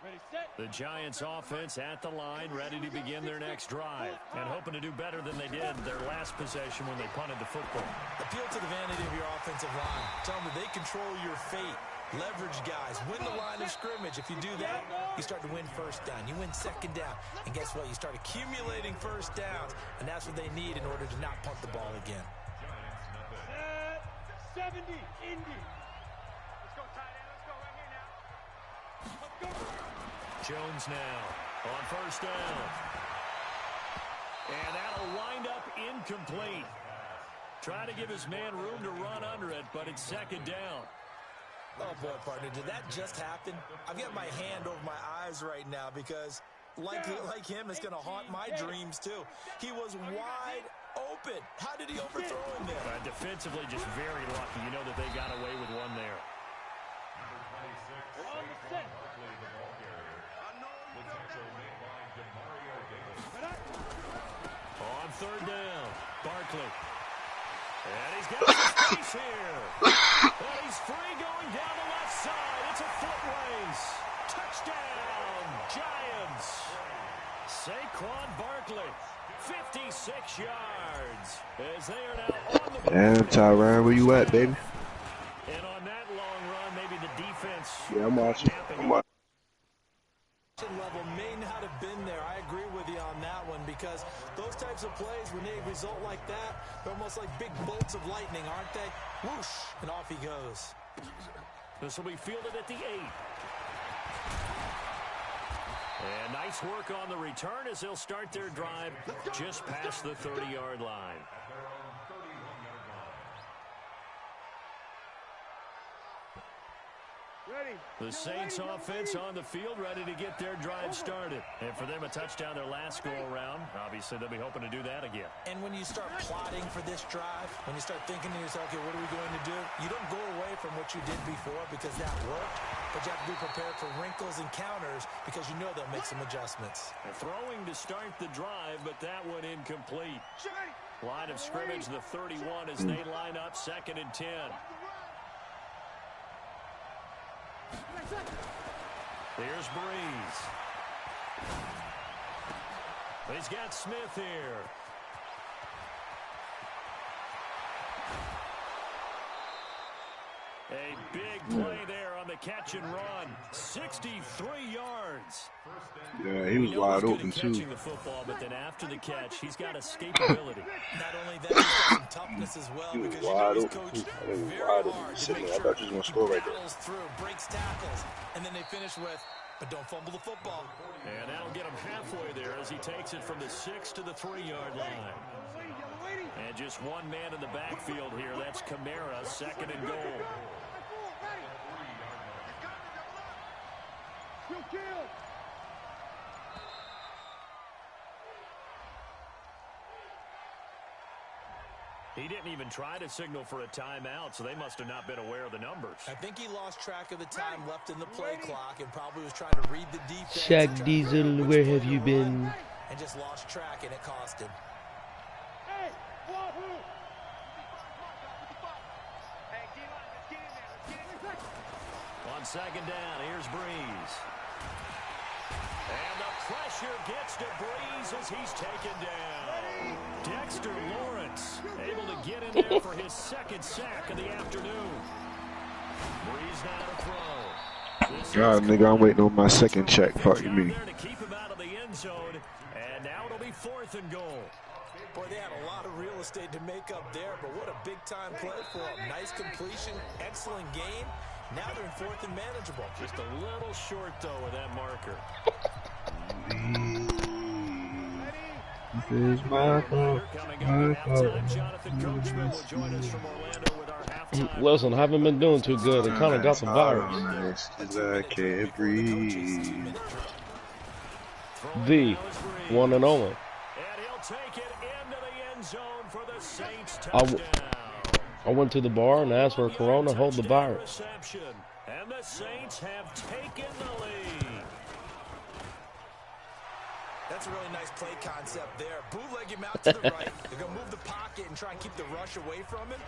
Ready, The Giants offense at the line, ready to begin their next drive, and hoping to do better than they did their last possession when they punted the football. Appeal to the vanity of your offensive line. Tell them that they control your fate. Leverage guys. Win the line of scrimmage. If you do that, you start to win first down. You win second down. And guess what? You start accumulating first downs, and that's what they need in order to not punt the ball again. 70, Indy. Let's go, tight end. Let's go right here now. Let's go. Jones now on first down. And that'll wind up incomplete. Trying to give his man room to run under it, but it's second down. Oh, boy, partner, did that just happen? I've got my hand over my eyes right now because, like him, it's going to haunt my dreams, too. He was wide open. How did he overthrow him there? Defensively, just very lucky. You know that they got away with one there. Number 26, Saquon Barkley, the ball carrier. The tackle made by Demario Davis. On third down, Barkley. And he's got some space here. And he's free going down the left side. It's a foot race. Touchdown, Giants. Saquon Barkley, 56 yards. As they are now on the Damn, Tyron, where you at, baby? And on that long run, maybe the defense. Yeah, I'm watching. Level may not have been there. I agree with you on that one because those types of plays, when they result like that, they're almost like big bolts of lightning, aren't they? Whoosh, and off he goes. This will be fielded at the 8. And nice work on the return as they'll start their drive just past the 30-yard line. The Saints offense on the field ready to get their drive started. And for them, a touchdown their last go-around. Obviously, they'll be hoping to do that again. And when you start plotting for this drive, when you start thinking to yourself, okay, what are we going to do? You don't go away from what you did before because that worked. But you have to be prepared for wrinkles and counters because you know they'll make some adjustments. Throwing to start the drive, but that one incomplete. Line of scrimmage, the 31 as they line up, 2nd and 10. Here's Breeze. He's got Smith here. A big play there on the catch and run. 63 yards. Yeah, he was wide open, too. The football, but then after the catch, he's got escapability. Not only that, he's got some toughness as well He was because wide he's open, coached too. I think he was very wide open. hard to Sitting make there. I sure thought he was going to score right there. battles through, breaks tackles, and then they finish with, but don't fumble the football. And that'll get him halfway there as he takes it from the 6 to the 3-yard line. And just one man in the backfield here. That's Kamara, 2nd and goal. He didn't even try to signal for a timeout, so they must have not been aware of the numbers. I think he lost track of the time left in the play clock and probably was trying to read the defense. Shaq Diesel, where have you been? And just lost track, and it cost him. On 2nd down, here's Breeze. And the pressure gets to Breeze as he's taken down. Dexter Lawrence able to get in there for his 2nd sack of the afternoon. Breeze now to throw. God, nigga, I'm waiting on my 2nd check. Fuck you, me. There to keep him out of the end zone. And now it'll be 4th and goal. Boy, they had a lot of real estate to make up there, but what a big-time play for him. Nice completion, excellent game. Now they're in 4th and manageable. Just a little short, though, with that marker. This is my fault. My fault. Jonathan Coachman will join us from Orlando with our halftime. Wilson, haven't been doing too good. It kind of got the virus. I can't breathe. The one and only. And he'll take it into the end zone for the Saints touchdown. I went to the bar and asked for a Corona, hold the virus. And the Saints have taken the lead. That's a really nice play concept there. Bootleg him out to the right. They're going to move the pocket and try and keep the rush away from him.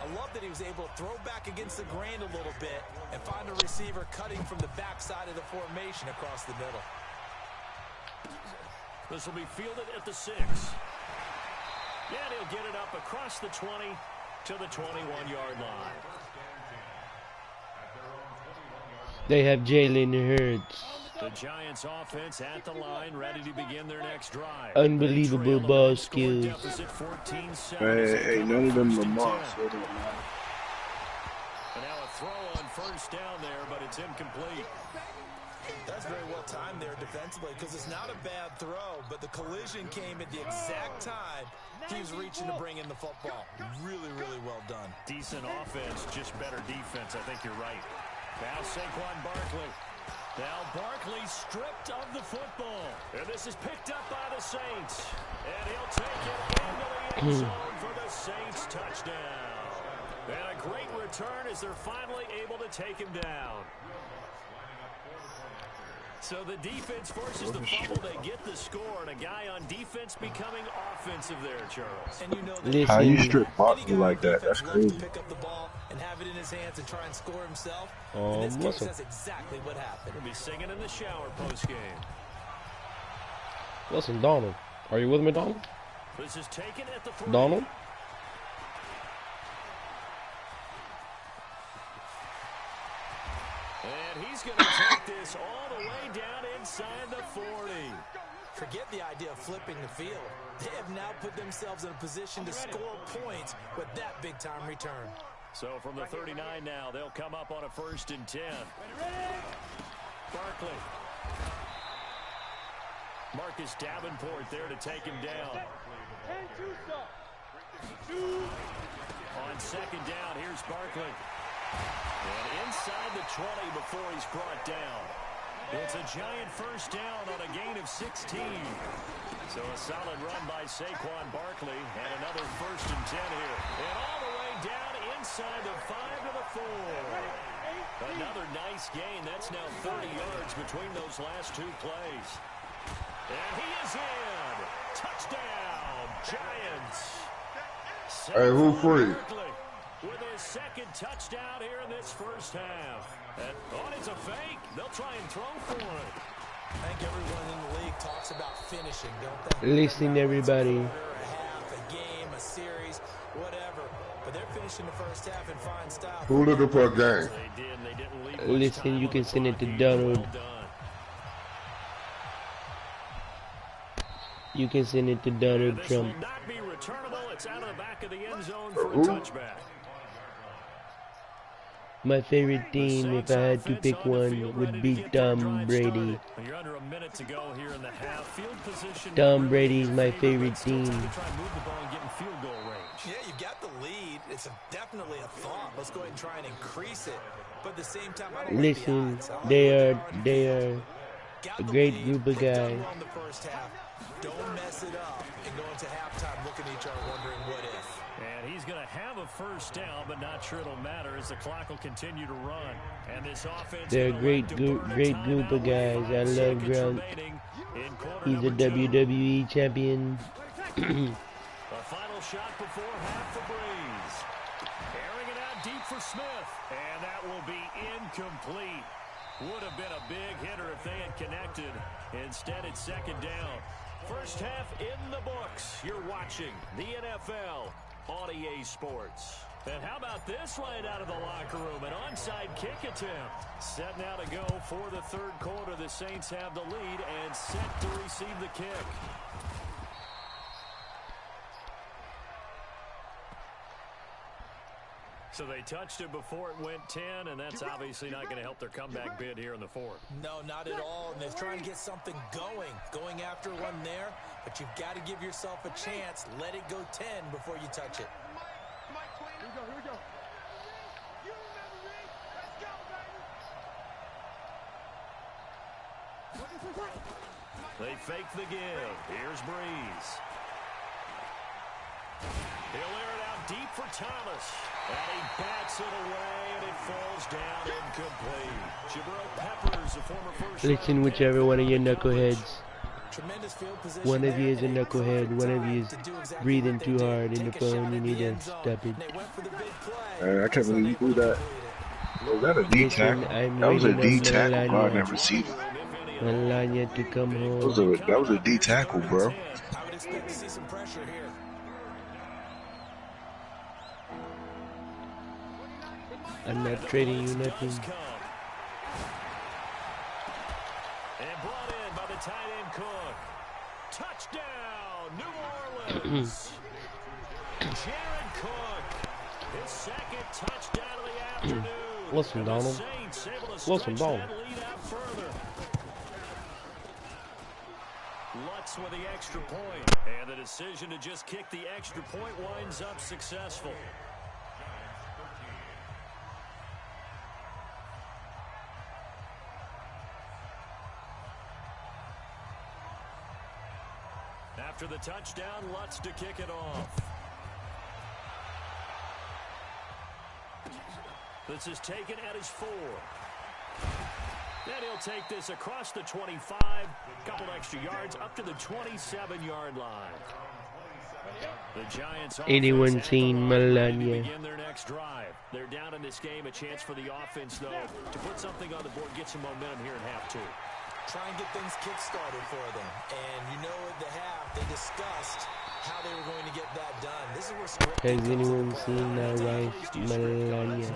I love that he was able to throw back against the grain a little bit and find a receiver cutting from the backside of the formation across the middle. This will be fielded at the 6. And he'll get it up across the 20 to the 21-yard line. They have Jalen Hurts. The Giants offense at the line, ready to begin their next drive. Unbelievable ball skills. Hey, none of them Lamar, so it don't matter. And now a throw on first down there, but it's incomplete. That's very well timed there defensively because it's not a bad throw, but the collision came at the exact time he was reaching to bring in the football. Really, really well done. Decent offense, just better defense. I think you're right. Now Saquon Barkley. Now Barkley stripped of the football. And this is picked up by the Saints. And he'll take it into the end zone for the Saints touchdown. And a great return as they're finally able to take him down. So the defense forces the fumble. They get the score. And a guy on defense becoming offensive there, Charles. And you know how you strip Barkley like that? That's crazy. Pick up the ball and have it in his hands and try and score himself. Oh, in this case, that's exactly what happened. He'll be singing in the shower post-game. Listen, Donald. Are you with me, Donald? This is taken at the 3. Donald? And he's going to take this all the way down inside the 40. Forget the idea of flipping the field. They have now put themselves in a position to score points with that big-time return. So from the 39 now, they'll come up on a 1st and 10. Barkley. Marcus Davenport there to take him down. On 2nd down, here's Barkley. And inside the 20 before he's brought down. It's a giant 1st down on a gain of 16. So a solid run by Saquon Barkley. And another 1st and 10 here. And all the way down inside the 5 to the 4. Another nice gain. That's now 30 yards between those last 2 plays. And he is in. Touchdown, Giants. Hey, who free? With his 2nd touchdown here in this 1st half. And, it's a fake. They'll try and throw for it. I think everyone in the league talks about finishing, don't they? Listen, everybody. A half, a game, a series, whatever. But they're finishing the 1st half in fine style. Who looking for a game? They didn't leave Listen, you can send it to Donald. You can send it to Donald This Trump. will not be returnable. It's out of the back of the end zone for a touchback. My favorite team, if I had to pick one, would be Tom Brady. You're under a minute to go here in the half. Field position. Tom Brady's my favorite team. Try and move the ball and get in field goal range. Yeah, you've got the lead. It's definitely a thought. Let's go ahead and try and increase it. But at the same time, I don't like the Listen, odds. they are a great group of guys. On the 1st half. Don't mess it up and go into halftime looking at each other wondering what if. And he's going to have a 1st down, but not sure it'll matter as the clock will continue to run. And this offense. They're a great group of guys. I love Gronk. He's a WWE champion. A final shot before half for Breeze. Airing it out deep for Smith. And that will be incomplete. Would have been a big hitter if they had connected. Instead, it's 2nd down. 1st half in the books. You're watching the NFL on EA Sports. And how about this right out of the locker room? An onside kick attempt. Set now to go for the 3rd quarter. The Saints have the lead and set to receive the kick. So they touched it before it went 10, and that's obviously not going to help their comeback bid here in the 4th. No, not at all. And they're trying to get something going after one there. But you've got to give yourself a chance. Let it go 10 before you touch it. Here we go. You remember me? Let's go, baby. They fake the give. Here's Breeze. He'll air it out deep for Thomas. And he bats it away, and it falls down incomplete. Jabril Peppers, a former first. Listen, whichever one of your knuckleheads. Tremendous field position. One of you is a there, and knucklehead. perfect One of you time is to do exactly breathing what they too did. hard in the Take a shot phone. You at need the to end zone, stop it. and they went for the big play. I can't Just believe you unable threw to that. complete it. Was that a D Listen, tackle? I'm That was a waiting D on tackle guarding Melania. that receiver. Melania to come home. That was a D tackle, bro. I would expect to see some pressure here. I'm not trading you nothing. And brought in by the tight end Cook. Touchdown, New Orleans. Jared Cook, his second touchdown of the afternoon. Listen, Donald. Listen, Donald. Lutz with the extra point. And the decision to just kick the extra point winds up successful. After the touchdown, Lutz to kick it off. This is taken at his 4. Then he'll take this across the 25. Couple extra yards up to the 27-yard line. The Giants. Anyone seen Melania? Begin their next drive. They're down in this game. A chance for the offense, though, to put something on the board, get some momentum here in half 2. Try and get things kick-started for them. And you know at the half, they discussed how they were going to get that done. This is where scripting Has anyone seen my wife, Melania?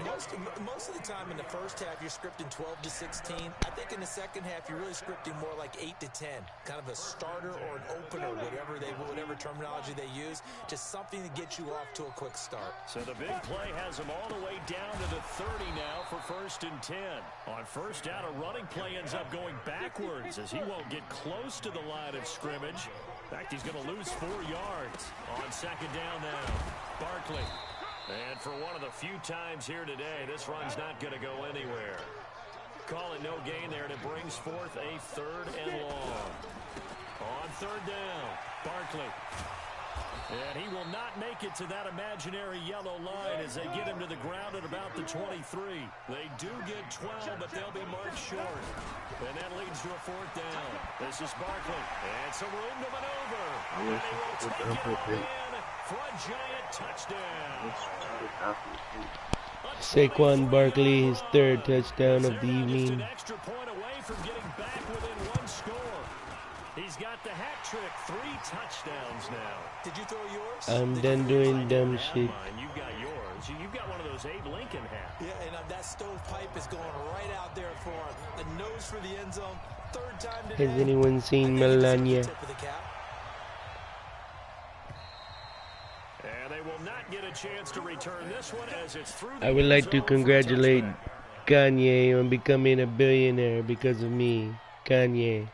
Most of the time in the first half, you're scripting 12 to 16. I think in the second half, you're really scripting more like 8 to 10. Kind of a starter or an opener, whatever terminology they use. Just something to get you off to a quick start. So the big play has them all the way down to the 30 now for 1st and 10. On first down, a running play ends up going backwards as he won't get close to the line of scrimmage. In fact, he's going to lose 4 yards on 2nd down now. Barkley. And for one of the few times here today, this run's not going to go anywhere. Call it no gain there, and it brings forth a 3rd and long. On 3rd down, Barkley. And he will not make it to that imaginary yellow line as they get him to the ground at about the 23. They do get 12, but they'll be marked short. And that leads to a 4th down. This is Barkley. And some room to maneuver. And they will take it all in for a giant touchdown. Saquon Barkley, his 3rd touchdown of the evening. Just an extra point away from getting back within 1 score. He's got the hat trick, 3 touchdowns now. Did you throw yours? I'm done doing dumb shit. You've got yours. You've got one of those Abe Lincoln hats. Yeah, and that stovepipe is going right out there for him. A nose for the end zone. 3rd time today. Has anyone seen Melania? And they will not get a chance to return this one as it's through. I would like to congratulate Kanye on becoming a billionaire because of me. Kanye.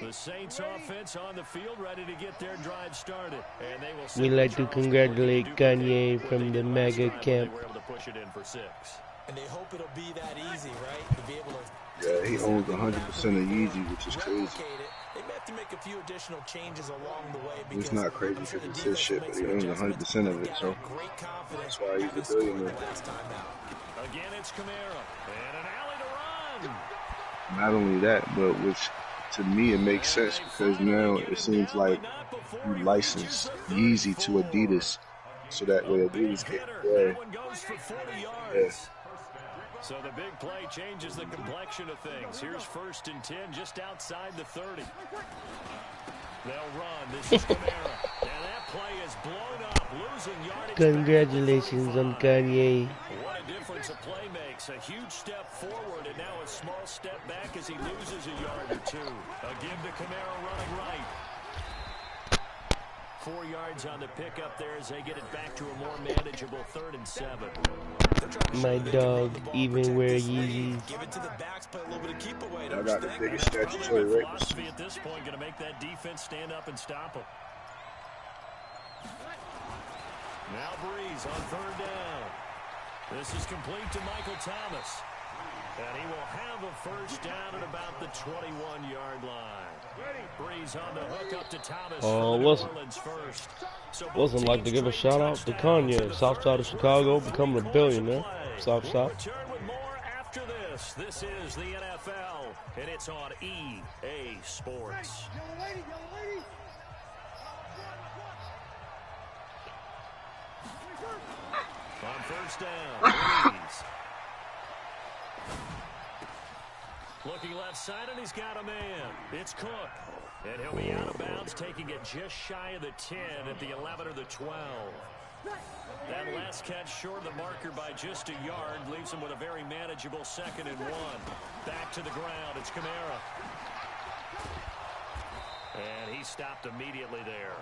The Saints offense on the field ready to get their drive started. And they will. We'd like to congratulate Kanye from the MAGA camp. We're able to push it in for 6. And they hope it'll be that easy, right? To be able to. Yeah, he owns 100% of Yeezy, which is crazy. They may have to make a few additional changes along the way. It's not crazy because it's his shit, but he owns 100% of it, so that's why he's a billionaire. Again, it's Kamara. And an alley to run. Not only that, but which to me it makes sense because now it seems like you license Yeezy to Adidas, so that way Adidas can play. Yeah. So the big play changes the complexion of things. Here's 1st and 10 just outside the 30. They'll run. This is Kamara. And that play is blown up, losing yardage. Congratulations on Kanye. What a difference a play makes. A huge step forward and now a small step back as he loses a yard or 2. A give to Kamara running right. 4 yards on the pickup there as they get it back to a more manageable 3rd and 7. My dog even wear Yeezys. Give it to the backs, play a little bit of keep away. I got the biggest statutory rape. Philosophy at this point going to make that defense stand up and stop him. Now Breeze on 3rd down. This is complete to Michael Thomas. And he will have a 1st down at about the 21-yard line. Breeze on the hook up to Thomas. Wasn't like to give a shout out to Kanye, South side of Chicago, becoming a billionaire. South side. Return with more after this. Christmas. This is the NFL, and it's on EA Sports. On first down, Breeze. Looking left side, and he's got a man. It's Cook. And he'll be out of bounds, taking it just shy of the 10 at the 11 or the 12. That last catch short of the marker by just a yard leaves him with a very manageable 2nd and 1. Back to the ground. It's Kamara. And he stopped immediately there.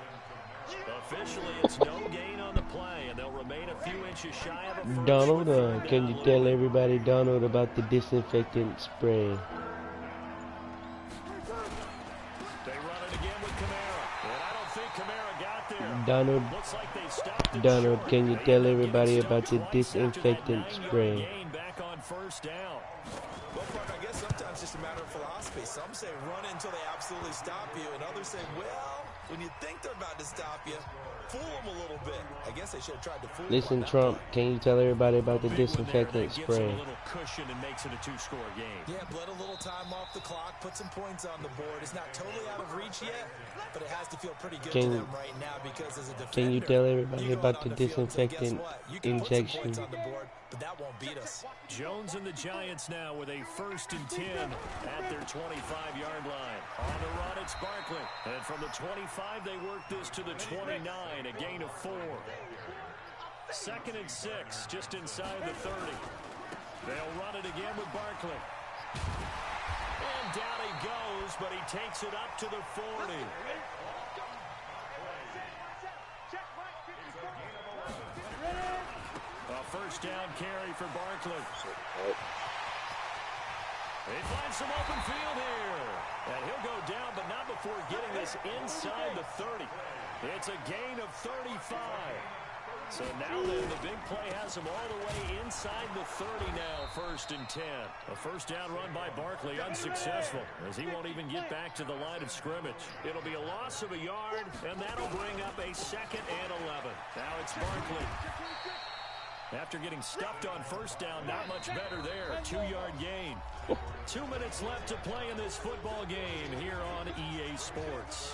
Officially, it's no gain on the play, and they'll remain a few inches shy of a first. Donald, can you tell everybody, Donald, about the disinfectant spray? They run it again with Kamara, and I don't think Kamara got there. Donald, Looks like they stopped it Donald, short. can you They tell end up everybody getting about the stopped twice after that disinfectant 9-yard spray? gain back on first down. Well, partner, I guess sometimes it's just a matter of philosophy. Some say run it until they absolutely stop you, and others say, well, when you think they're about to stop you, fool them a little bit. I guess they should have tried to fool Listen, them on that Trump, play. can you tell everybody about the Big one there that disinfectant gives them spray? a little cushion and makes it a 2-score game. Yeah, bled a little time off the clock, put some points on the board. It's not totally out of reach yet, but it has to feel pretty good to them right now because as a defender, Can you tell everybody you go about out the on field and say, disinfectant guess what? You can put some injection? points on the board, but that won't beat us. Jones and the Giants now with a 1st and 10 at their 25-yard line. On the run, it's Barkley. And from the 25, they work this to the 29, a gain of 4. 2nd and 6, just inside the 30. They'll run it again with Barkley. And down he goes, but he takes it up to the 40. A first down carry for Barkley. He finds some open field here. And he'll go down, but not before getting this inside the 30. It's a gain of 35. So now then, the big play has him all the way inside the 30 now, 1st and 10. A first down run by Barkley, unsuccessful, as he won't even get back to the line of scrimmage. It'll be a loss of a yard, and that'll bring up a 2nd and 11. Now it's Barkley. After getting stuffed on first down, not much better there. 2-yard gain. 2 minutes left to play in this football game here on EA Sports.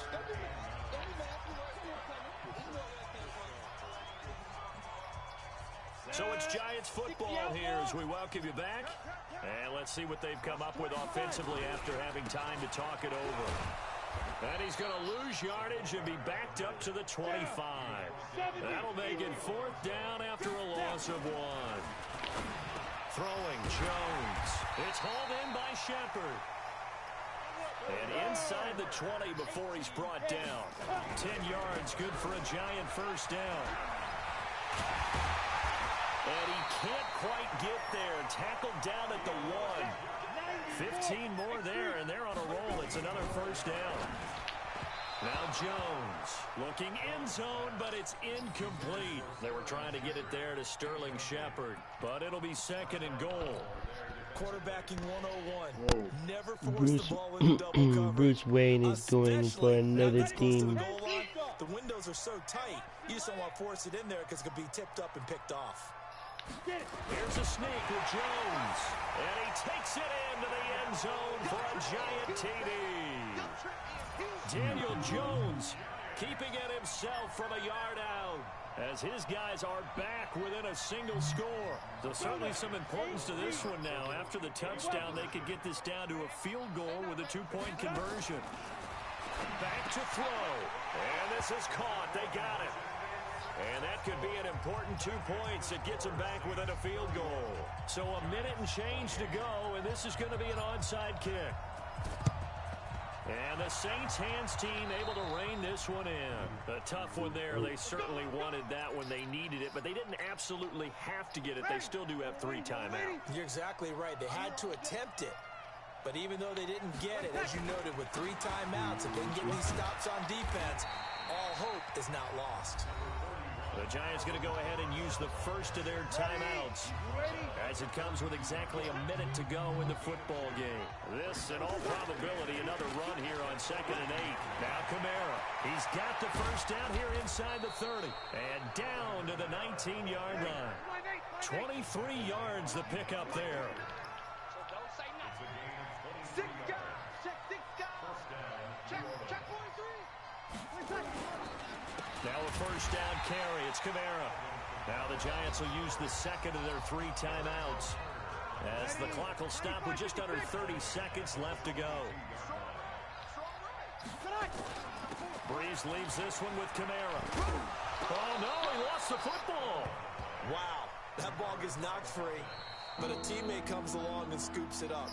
So it's Giants football here as we welcome you back. And let's see what they've come up with offensively after having time to talk it over. And he's going to lose yardage and be backed up to the 25. That'll make it 4th down after a loss of 1. Throwing Jones. It's hauled in by Shepard. And inside the 20 before he's brought down. 10 yards, good for a Giant first down. And he can't quite get there. Tackled down at the 1. 15 more there, and they're on a roll. It's another first down. Now Jones looking end zone, but it's incomplete. They were trying to get it there to Sterling Shepard, but it'll be 2nd and goal. Quarterbacking 101. Never force the ball into double coverage. Bruce Wayne is going for another team. The windows are so tight, you just don't want to force it in there because it could be tipped up and picked off. Here's a sneak with Jones, and he takes it into the end zone for a Giant TD. Daniel Jones keeping it himself from a yard out as his guys are back within a single score. So certainly some importance to this one now. After the touchdown, they could get this down to a field goal with a 2-point conversion. Back to throw, and this is caught. They got it. And that could be an important 2 points. It gets them back within a field goal. So a minute and change to go, and this is going to be an onside kick. And the Saints hands team able to rein this one in. A tough one there. They certainly wanted that when they needed it, but they didn't absolutely have to get it. They still do have 3 timeouts. You're exactly right. They had to attempt it. But even though they didn't get it, as you noted, with 3 timeouts, if they can get these stops on defense, all hope is not lost. The Giants going to go ahead and use the first of their timeouts as it comes with exactly a minute to go in the football game. This, in all probability, another run here on 2nd and 8. Now Kamara. He's got the first down here inside the 30 and down to the 19-yard line. 23 yards the pickup there. first down carry. It's Kamara. Now the Giants will use the second of their 3 timeouts, as the clock will stop with just under 30 seconds left to go. Breeze leaves this one with Kamara. Oh, no, he lost the football. Wow, that ball gets knocked free, but a teammate comes along and scoops it up.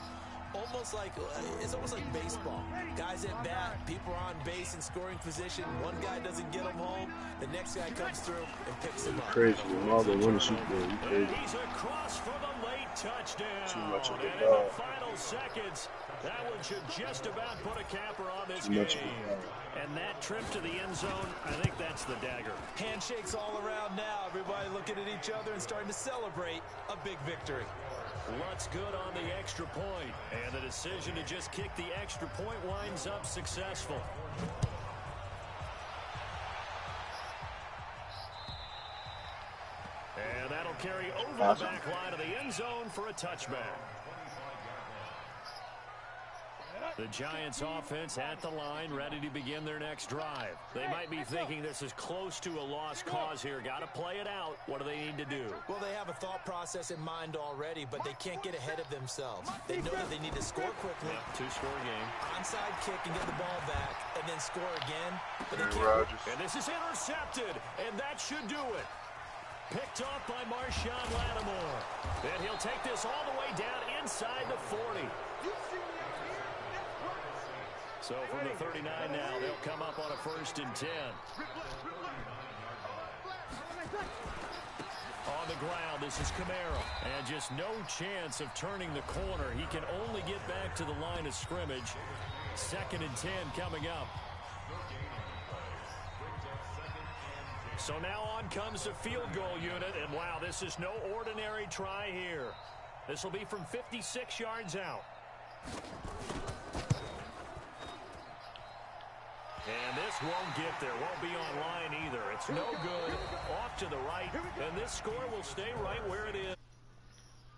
It's almost like baseball. Guys at bat, people are on base in scoring position. One guy doesn't get him home, the next guy comes through and picks him up. Crazy. Ronaldo won the Super Bowl. You crazy. He's across for the late touchdown. Too much of a and in dog. the final seconds, that one should just about put a capper on this Too much of a game. dog. And that trip to the end zone, I think that's the dagger. Handshakes all around now. Everybody looking at each other and starting to celebrate a big victory. What's good on the extra point? And the decision to just kick the extra point winds up successful. And that'll carry over the back line of the end zone for a touchback. The Giants offense at the line, ready to begin their next drive. They might be thinking this is close to a lost cause here. Got to play it out. What do they need to do? Well, they have a thought process in mind already, but they can't get ahead of themselves. They know that they need to score quickly. Yep, 2-score game. Onside kick and get the ball back, and then score again. But they Aaron can't. Rodgers. And this is intercepted, and that should do it. Picked off by Marshawn Lattimore. And he'll take this all the way down inside the 40. So from the 39 now, they'll come up on a 1st and 10. On the ground, this is Kamara. And just no chance of turning the corner. He can only get back to the line of scrimmage. 2nd and 10 coming up. So now on comes the field goal unit. And wow, this is no ordinary try here. This will be from 56 yards out. And this won't get there, won't be online either. It's no good, off to the right, and this score will stay right where